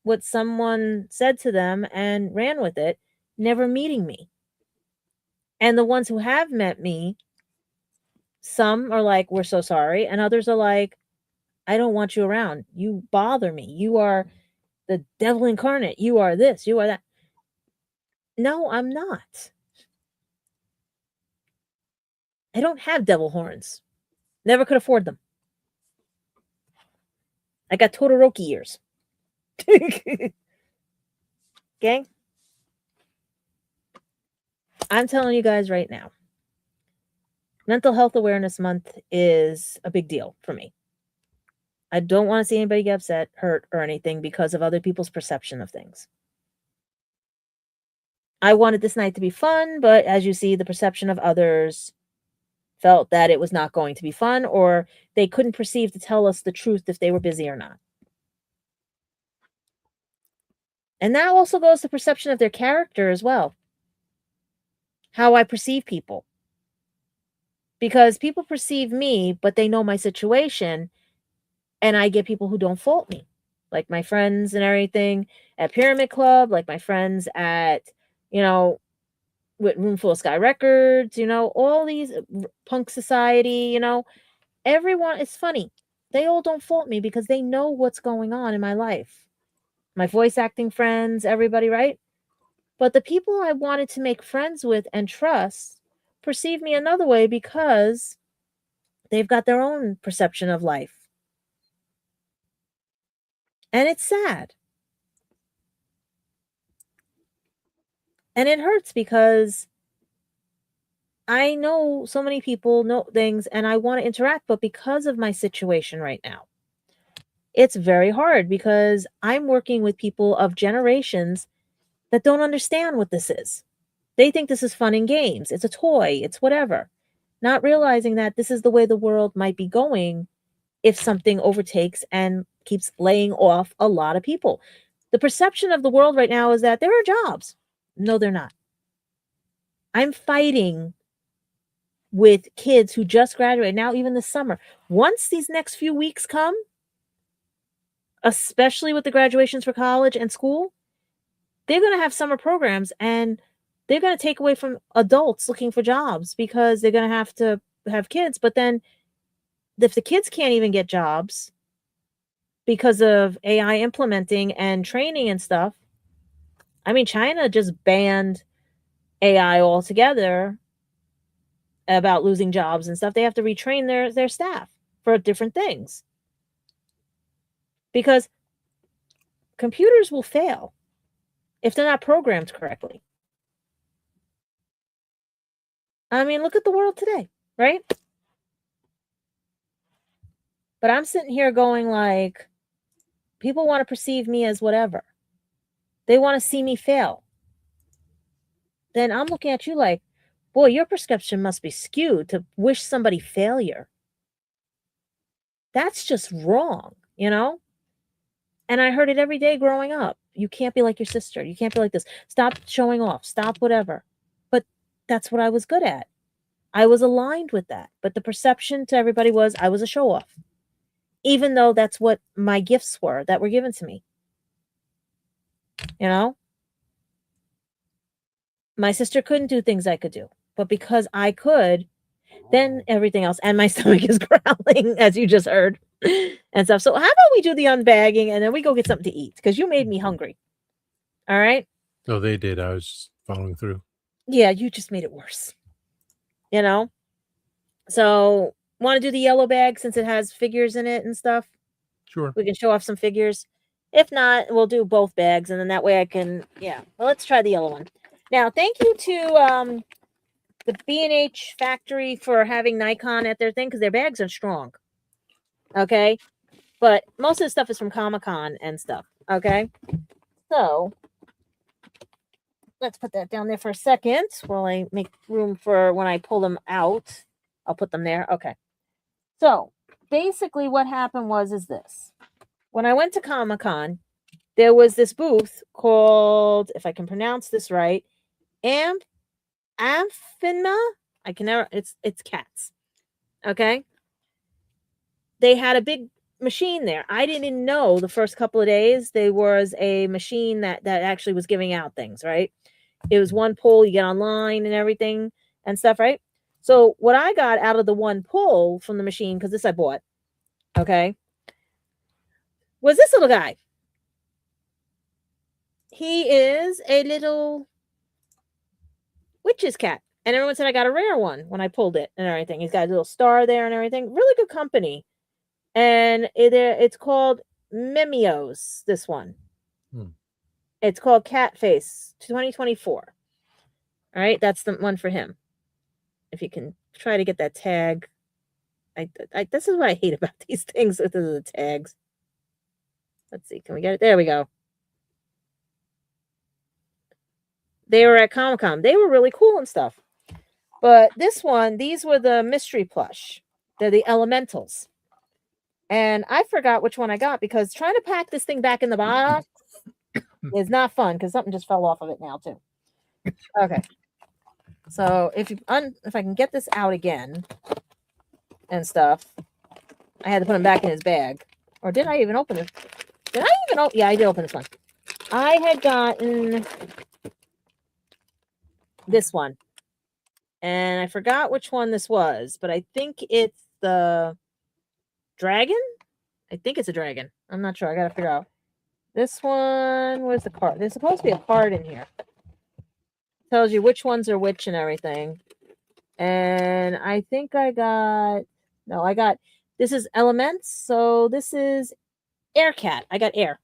what someone said to them and ran with it, never meeting me. And the ones who have met me, some are like, we're so sorry. And others are like, I don't want you around. You bother me. You are the devil incarnate. You are this. You are that. No, I'm not. I don't have devil horns. Never could afford them. I got Todoroki ears. Okay? I'm telling you guys right now, Mental Health Awareness Month is a big deal for me. I don't want to see anybody get upset, hurt, or anything because of other people's perception of things. I wanted this night to be fun, but as you see, the perception of others felt that it was not going to be fun, or they couldn't perceive to tell us the truth if they were busy or not. And that also goes to perception of their character as well. How I perceive people. Because people perceive me, but they know my situation, and I get people who don't fault me. Like my friends and everything at Pyramid Club, like my friends at, with Roomful of Sky Records, all these punk society, everyone is funny. They all don't fault me because they know what's going on in my life. My voice acting friends, everybody, right? But the people I wanted to make friends with and trust perceive me another way because they've got their own perception of life. And it's sad. And it hurts because I know so many people know things and I want to interact, but because of my situation right now, it's very hard because I'm working with people of generations that don't understand what this is. They think this is fun and games. It's a toy. It's whatever. Not realizing that this is the way the world might be going if something overtakes and keeps laying off a lot of people. The perception of the world right now is that there are jobs. No, they're not. I'm fighting with kids who just graduated now, even this summer. Once these next few weeks come, especially with the graduations for college and school, they're going to have summer programs and they're going to take away from adults looking for jobs because they're going to have kids. But then if the kids can't even get jobs because of AI implementing and training and stuff, I mean, China just banned AI altogether about losing jobs and stuff. They have to retrain their staff for different things because computers will fail if they're not programmed correctly. I mean, look at the world today, right? But I'm sitting here going like, people want to perceive me as whatever. They want to see me fail. Then I'm looking at you like, boy, your perception must be skewed to wish somebody failure. That's just wrong, And I heard it every day growing up. You can't be like your sister. You can't be like this. Stop showing off. Stop whatever. But that's what I was good at. I was aligned with that. But the perception to everybody was I was a show off. Even though that's what my gifts were that were given to me. My sister couldn't do things I could do. But because I could, then everything else. And my stomach is growling, as you just heard. And stuff. So how about we do the unbagging and then we go get something to eat? Because you made me hungry. All right? No, they did. I was just following through. Yeah, you just made it worse. you know? So, want to do the yellow bag since it has figures in it and stuff? Sure. We can show off some figures. If not, we'll do both bags, and then that way I can, yeah. Well, let's try the yellow one. Now, thank you to the B&H factory for having Nikon at their thing because their bags are strong. Okay? But most of the stuff is from Comic-Con and stuff. Okay? So, let's put that down there for a second while I make room for when I pull them out. I'll put them there. Okay. So, basically what happened is this. When I went to Comic-Con, there was this booth called, if I can pronounce this right, Amphina. I can never. It's cats. Okay. They had a big machine there. I didn't know the first couple of days there was a machine that actually was giving out things. Right. It was one pull. You get online and everything and stuff. Right. So what I got out of the one pull from the machine, because this I bought, okay, was this little guy. He is a little witch's cat. And everyone said I got a rare one when I pulled it and everything. He's got a little star there and everything. Really good company. And it's called Memios, this one. It's called Cat Face 2024. All right, that's the one for him. If you can try to get that tag. This is what I hate about these things with the tags. Let's see, can we get it? There we go. They were at Comic-Con. They were really cool and stuff. But this one, these were the mystery plush. They're the elementals. And I forgot which one I got because trying to pack this thing back in the box is not fun because something just fell off of it now too. Okay. So if I can get this out again and stuff, I had to put him back in his bag. Or did I even open it? Did I even open? Yeah, I did open this one. I had gotten this one. And I forgot which one this was, but I think it's the dragon. I think it's a dragon. I'm not sure. I got to figure out. This one, where's the card? There's supposed to be a card in here. Tells you which ones are which and everything. And I think I got, this is Elements. So this is Air Cat. I got Air.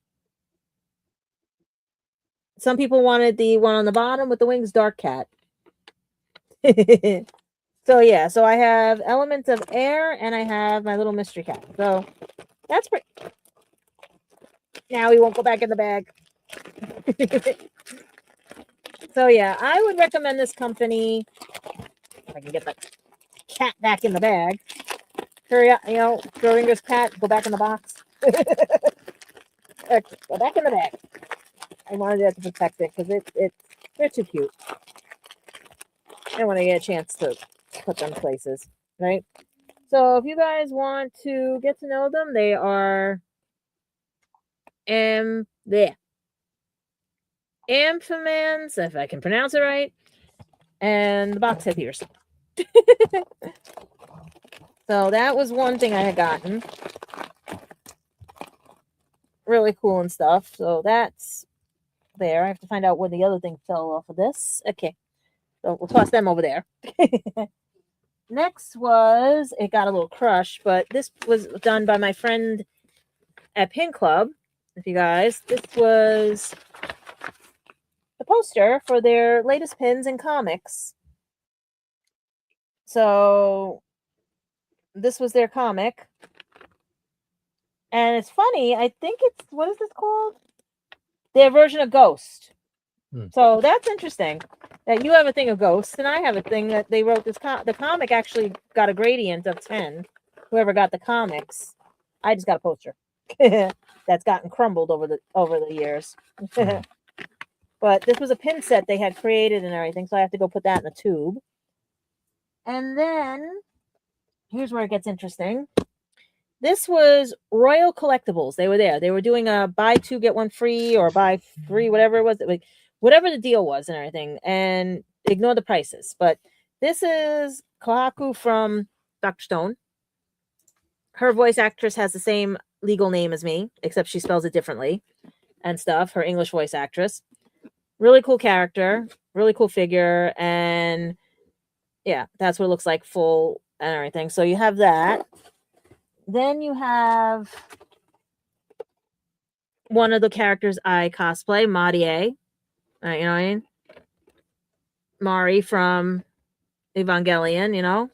Some people wanted the one on the bottom with the wings, Dark Cat. So yeah, so I have Elements of Air and I have my little mystery cat. So that's pretty. Now he won't go back in the bag. So yeah, I would recommend this company. If I can get the cat back in the bag. Hurry up, Schrodinger's cat, go back in the box. Okay, go back in the bag. I wanted to protect it because they're too cute. I want to get a chance to put them places, right? So if you guys want to get to know them, they are there. Amphimans, if I can pronounce it right. And the box had ears. So that was one thing I had gotten. Really cool and stuff. So that's there. I have to find out where the other thing fell off of this. Okay. So we'll toss them over there. Next was, it got a little crushed, but this was done by my friend at Pin Club. If you guys, this was the poster for their latest pins and comics. So this was their comic. And it's funny, I think it's, what is this called? Their version of Ghost. So that's interesting that you have a thing of Ghosts and I have a thing that they wrote this. The comic actually got a gradient of 10. Whoever got the comics, I just got a poster that's gotten crumbled over the years. But this was a pin set they had created and everything, so I have to go put that in a tube. And then here's where it gets interesting. This was Royal Collectibles. They were there. They were doing a buy two get one free or buy three, whatever it was. Whatever the deal was and everything, and ignore the prices. But this is Kohaku from Dr. Stone. Her voice actress has the same legal name as me, except she spells it differently and stuff. Her English voice actress. Really cool character, really cool figure. And Yeah, that's what it looks like full and everything. So you have that. Then you have one of the characters I cosplay, Marie. You know what I mean? Mari from Evangelion, you know?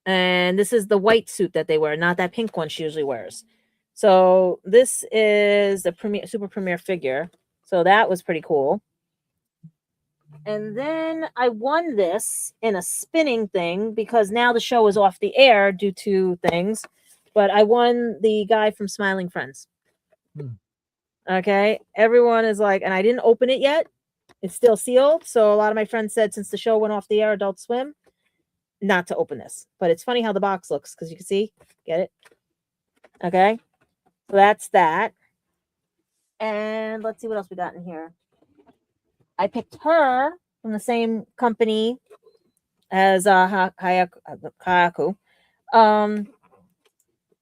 And this is the white suit that they wear, not that pink one she usually wears. So this is the super premiere figure. So that was pretty cool. And then I won this in a spinning thing because now the show is off the air due to things. But I won the guy from Smiling Friends. Okay. Everyone is like, and I didn't open it yet. It's still sealed. So a lot of my friends said since the show went off the air, Adult Swim, not to open this. But it's funny how the box looks because you can see, get it? Okay. So that's that. And let's see what else we got in here. I picked her from the same company as Hayaku.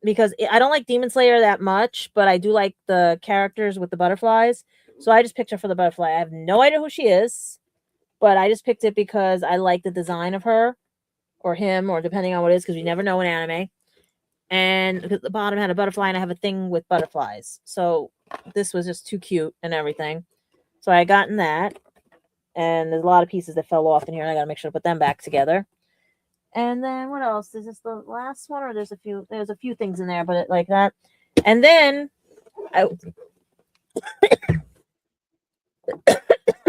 Because I don't like Demon Slayer that much, but I do like the characters with the butterflies. So I just picked her for the butterfly. I have no idea who she is, but I just picked it because I like the design of her or him, or depending on what it is, because you never know in anime. And because the bottom had a butterfly, and I have a thing with butterflies. So this was just too cute and everything. So I gotten that. And there's a lot of pieces that fell off in here, and I got to make sure to put them back together. And then what else? Is this the last one, or there's a few things in there, but like that. And then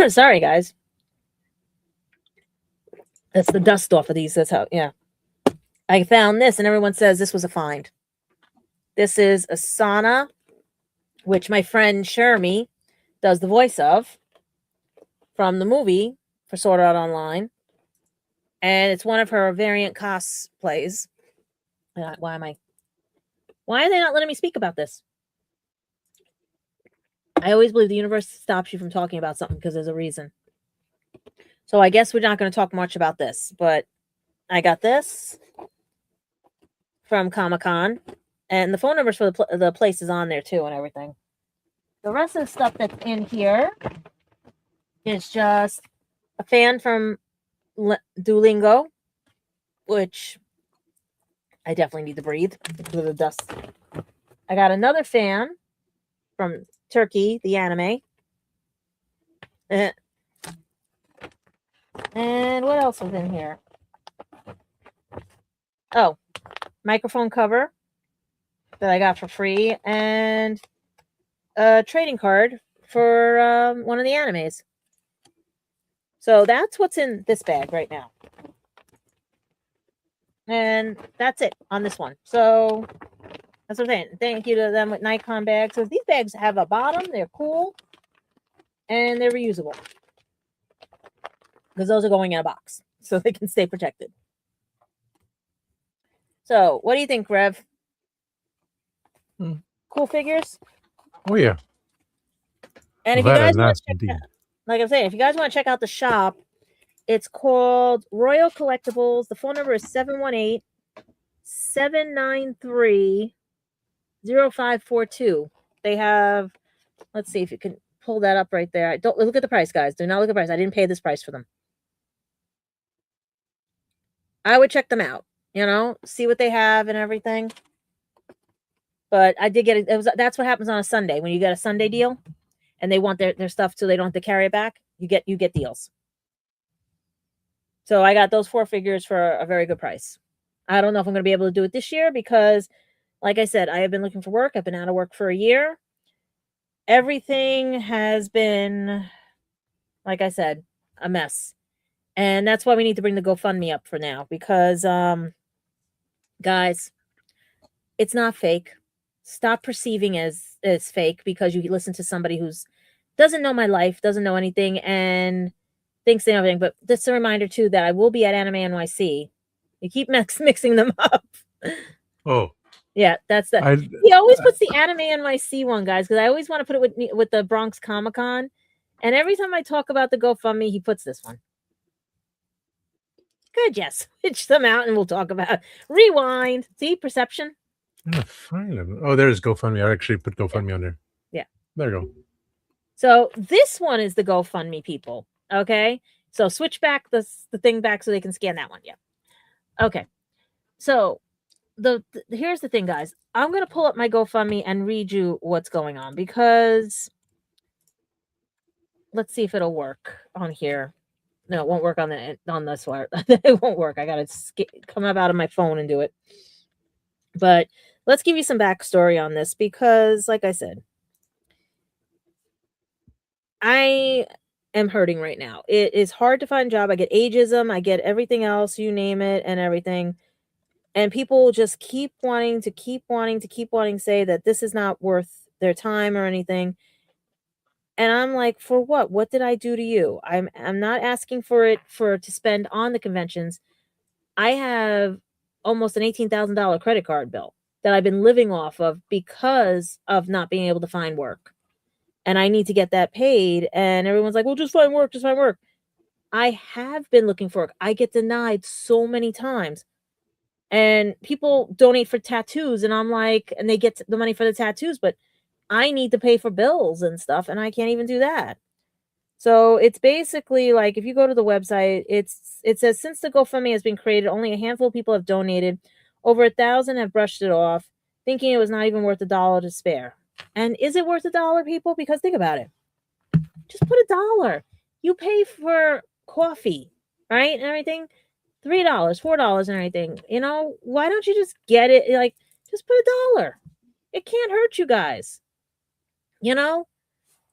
sorry guys. That's the dust off of these. That's how, yeah. I found this, and everyone says this was a find. This is Asana, which my friend Shermie does the voice of from the movie for Sword Art Online. And it's one of her variant cosplays. Why are they not letting me speak about this? I always believe the universe stops you from talking about something because there's a reason. So I guess we're not going to talk much about this, but I got this from Comic-Con, and the phone numbers for the place is on there too and everything. The rest of the stuff that's in here is just a fan from Duolingo, which I definitely need to breathe because of the dust. I got another fan from Turkey, the anime. And what else was in here? Oh, microphone cover that I got for free, and a trading card for one of the animes. So that's what's in this bag right now. And that's it on this one. So that's what I'm saying. Thank you to them with Nikon bags. So these bags have a bottom, they're cool, and they're reusable. Because those are going in a box, so they can stay protected. So what do you think, Rev? Cool figures? Oh, yeah. And if you guys want to check out, like I'm saying, if you guys want to check out the shop, it's called Royal Collectibles. The phone number is 718-793-0542. They have, let's see if you can pull that up right there. Don't look at the price, guys. Do not look at the price. I didn't pay this price for them. I would check them out, see what they have and everything. But I did get it. That's what happens on a Sunday when you get a Sunday deal and they want their stuff so they don't have to carry it back. You get deals. So I got those 4 figures for a very good price. I don't know if I'm going to be able to do it this year because, like I said, I have been looking for work. I've been out of work for a year. Everything has been, like I said, a mess. And that's why we need to bring the GoFundMe up for now because, guys, it's not fake. Stop perceiving as fake because you listen to somebody who's doesn't know my life, doesn't know anything, and thinks they know everything. But just a reminder too that I will be at Anime NYC. You keep mixing them up. Oh, yeah, that's the. He always puts the Anime NYC one, guys, because I always want to put it with the Bronx Comic Con, and every time I talk about the GoFundMe, he puts this one. Good, yes. Pitch them out, and we'll talk about it. Rewind. See perception. Find them. Oh, there's GoFundMe. I actually put GoFundMe on there. Yeah. There you go. So this one is the GoFundMe, people. Okay. So switch back the thing back so they can scan that one. Yeah. Okay. So here's the thing, guys. I'm gonna pull up my GoFundMe and read you what's going on, because let's see if it'll work on here. No, it won't work on this one. It won't work. I gotta come up out of my phone and do it. But let's give you some backstory on this, because, like I said, I am hurting right now. It is hard to find a job. I get ageism, I get everything else, you name it, and everything. And people just keep wanting to say that this is not worth their time or anything. And I'm like, for what? What did I do to you? I'm not asking for it to spend on the conventions. I have almost an $18,000 credit card bill that I've been living off of because of not being able to find work. And I need to get that paid. And everyone's like, well, just find work, just find work. I have been looking for work. I get denied so many times. And people donate for tattoos, and I'm like, and they get the money for the tattoos, but I need to pay for bills and stuff, and I can't even do that. So it's basically like, if you go to the website, it says, since the GoFundMe has been created, only a handful of people have donated. Over 1,000 have brushed it off, thinking it was not even worth $1 to spare. And is it worth $1, people? Because think about it. Just put $1. You pay for coffee, right? And everything. $3, $4 and everything. You know, why don't you just get it? Like, just put $1. It can't hurt you guys. You know?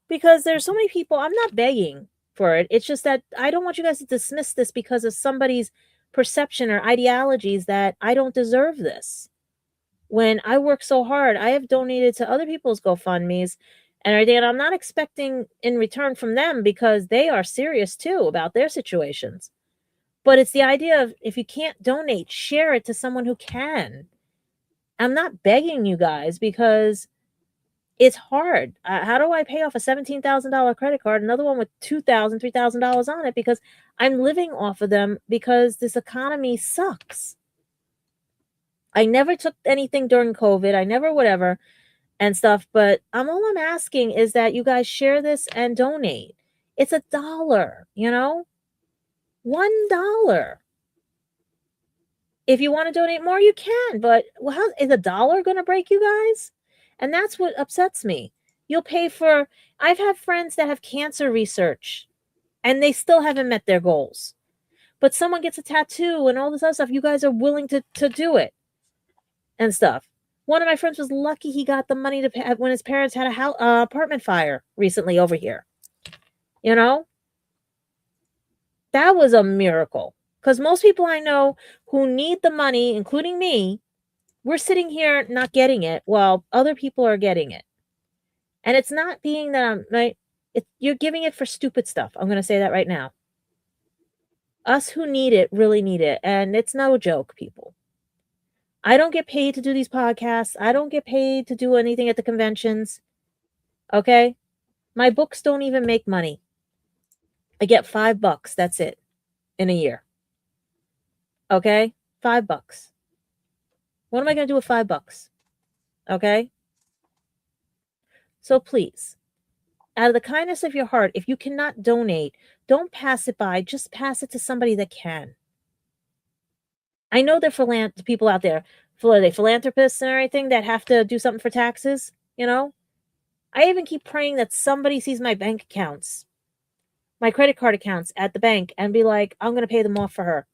Because there's so many people. I'm not begging for it. It's just that I don't want you guys to dismiss this because of somebody's perception or ideologies, that I don't deserve this. When I work so hard, I have donated to other people's GoFundMes and everything, and I'm not expecting in return from them, because they are serious too about their situations. But it's the idea of, if you can't donate, share it to someone who can. I'm not begging you guys, because it's hard. How do I pay off a $17,000 credit card, another one with $2,000, $3,000 on it, because I'm living off of them, because this economy sucks. I never took anything during COVID. I never whatever and stuff, but all I'm asking is that you guys share this and donate. It's $1, you know? $1. If you want to donate more, you can, but how is $1 going to break you guys? And that's what upsets me. You'll pay for, I've had friends that have cancer research and they still haven't met their goals. But someone gets a tattoo and all this other stuff, you guys are willing to do it and stuff. One of my friends was lucky he got the money to pay when his parents had a apartment fire recently over here. You know? That was a miracle. Because most people I know who need the money, including me, we're sitting here not getting it while other people are getting it. And it's not being that I'm right. You're giving it for stupid stuff. I'm going to say that right now. Us who need it really need it. And it's no joke, people. I don't get paid to do these podcasts. I don't get paid to do anything at the conventions. Okay? My books don't even make money. I get $5. That's it. In a year. Okay? $5. What am I going to do with $5? Okay? So please, out of the kindness of your heart, if you cannot donate, don't pass it by. Just pass it to somebody that can. I know there are people out there. Are they philanthropists and everything that have to do something for taxes? You know? I even keep praying that somebody sees my bank accounts, my credit card accounts at the bank, and be like, I'm going to pay them off for her.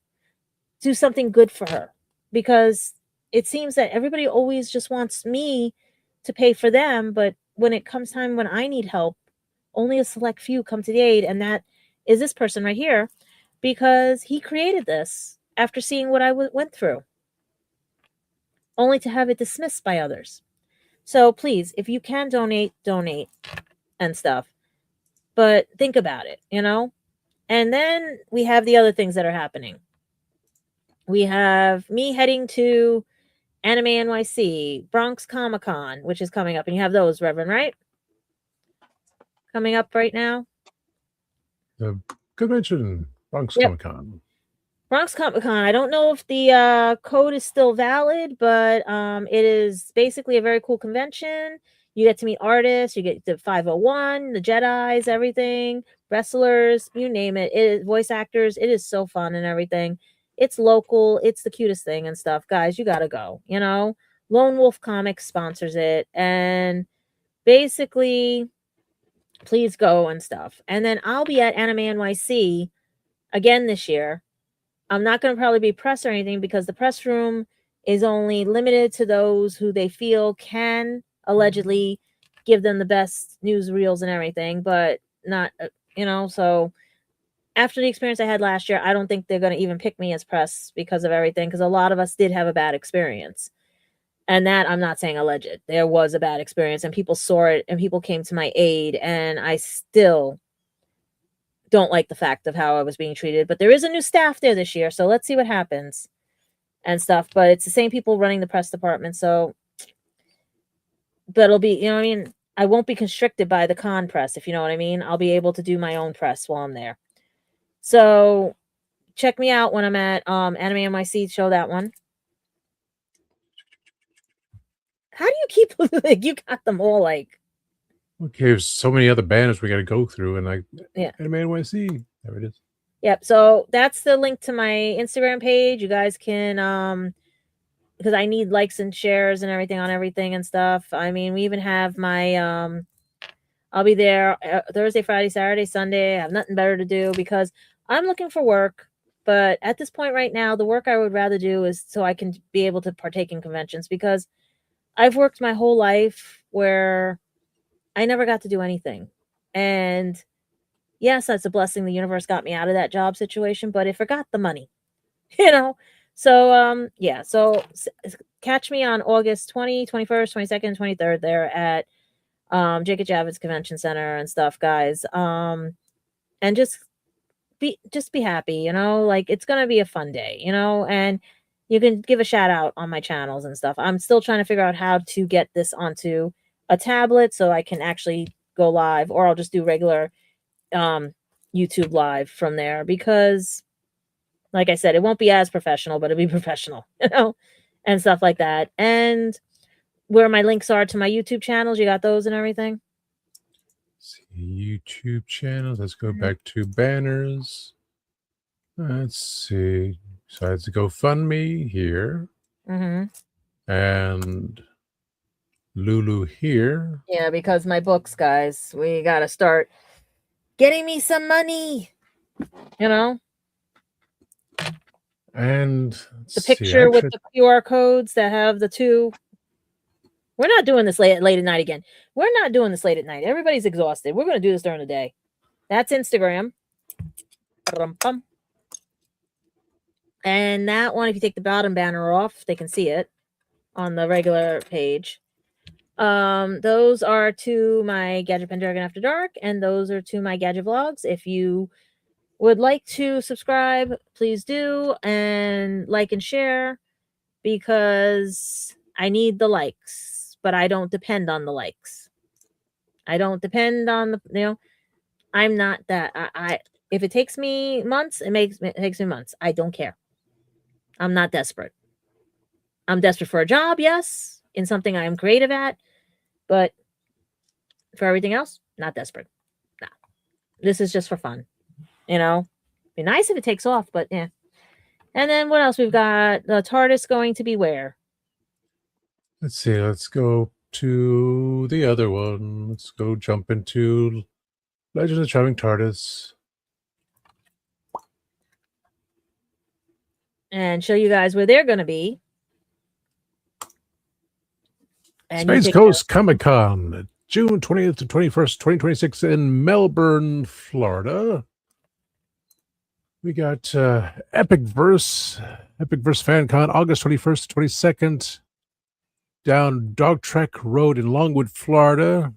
Do something good for her. Because it seems that everybody always just wants me to pay for them, but when it comes time when I need help, only a select few come to the aid, and that is this person right here, because he created this after seeing what I went through, only to have it dismissed by others. So please, if you can donate and stuff, but think about it, you know? And then we have the other things that are happening. We have me heading to Anime NYC, Bronx Comic Con, which is coming up, and you have those, Reverend, right? Coming up right now. The convention, Bronx Yep. Comic Con. Bronx Comic Con. I don't know if the code is still valid, but it is basically a very cool convention. You get to meet artists, you get the 501, the Jedis, everything, wrestlers, you name it. Voice actors. It is so fun and everything. It's local. It's the cutest thing and stuff. Guys, you got to go, you know? Lone Wolf Comics sponsors it. And basically, please go and stuff. And then I'll be at Anime NYC again this year. I'm not going to probably be press or anything because the press room is only limited to those who they feel can allegedly give them the best newsreels and everything, but not, so after the experience I had last year, I don't think they're going to even pick me as press because of everything, because a lot of us did have a bad experience. And that, I'm not saying alleged. There was a bad experience and people saw it and people came to my aid, and I still don't like the fact of how I was being treated. But there is a new staff there this year, so let's see what happens and stuff. But it's the same people running the press department, so but it'll be, I won't be constricted by the con press, if you know what I mean. I'll be able to do my own press while I'm there. So check me out when I'm at Anime NYC, show that one. How do you keep like you got them all like Okay, there's so many other banners we got to go through, and Anime NYC. There it is. Yep. So that's the link to my Instagram page. You guys can because I need likes and shares and everything on everything and stuff. I mean, we even have my I'll be there Thursday, Friday, Saturday, Sunday. I have nothing better to do because I'm looking for work. But at this point right now, the work I would rather do is so I can be able to partake in conventions, because I've worked my whole life where I never got to do anything. And yes, that's a blessing. The universe got me out of that job situation, but it forgot the money, you know? So, yeah. So catch me on August 20, 21st, 22nd, 23rd there at Jacob Javits Convention Center and stuff, guys. And just be happy, like it's gonna be a fun day, and you can give a shout out on my channels and stuff. I'm still trying to figure out how to get this onto a tablet so I can actually go live, or I'll just do regular YouTube live from there, because like I said, it won't be as professional, but it'll be professional, and stuff like that. And where my links are to my YouTube channels, you got those and everything? YouTube channels. Let's go back to banners. Let's see. Besides the GoFundMe here. And Lulu here. Yeah, because my books, guys, we got to start getting me some money, And the picture with the QR codes that have the two. We're not doing this late at night again. We're not doing this late at night. Everybody's exhausted. We're going to do this during the day. That's Instagram. And that one, if you take the bottom banner off, they can see it on the regular page. Those are to my Gadget Pendragon After Dark, and those are to my Gadget Vlogs. If you would like to subscribe, please do, and like and share, because I need the likes, but I don't depend on the likes. I don't depend on I'm not that. I if it takes me months, it takes me months. I don't care. I'm not desperate. I'm desperate for a job, yes, in something I'm creative at, but for everything else, not desperate. No. This is just for fun. Be nice if it takes off, but yeah. And then what else? We've got the TARDIS going to be where? Let's see. Let's go to the other one. Let's go jump into Legends of the Traveling TARDIS. And show you guys where they're going to be. And Space Coast Comic Con, June 20th to 21st, 2026 in Melbourne, Florida. We got Epic Verse Fan Con, August 21st to 22nd, down Dog Track Road in Longwood, Florida.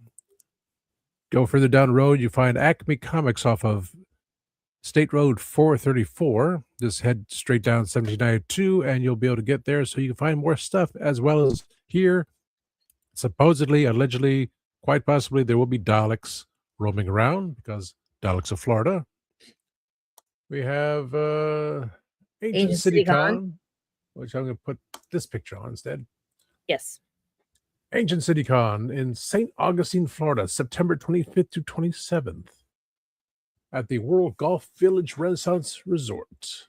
Go further down the road, you find Acme Comics off of State Road 434. Just head straight down 1792, and you'll be able to get there so you can find more stuff, as well as here. Supposedly, allegedly, quite possibly, there will be Daleks roaming around, because Daleks of Florida. We have Ancient City Con, which I'm going to put this picture on instead. Yes. Ancient City Con in St. Augustine, Florida, September 25th to 27th at the World Golf Village Renaissance Resort.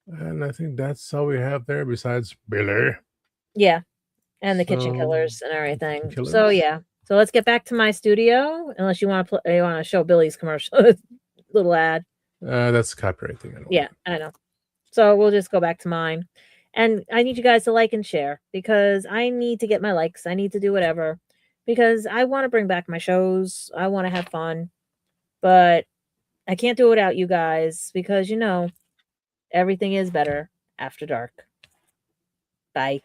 And I think that's all we have there besides Billy. Yeah. And the kitchen So, killers and everything. killers. So yeah. So let's get back to my studio. Unless you want to you want to show Billy's commercial little ad. That's a copyright thing. Yeah, I know. So we'll just go back to mine. And I need you guys to like and share because I need to get my likes. I need to do whatever because I want to bring back my shows. I want to have fun. But I can't do it without you guys because everything is better after dark. Bye.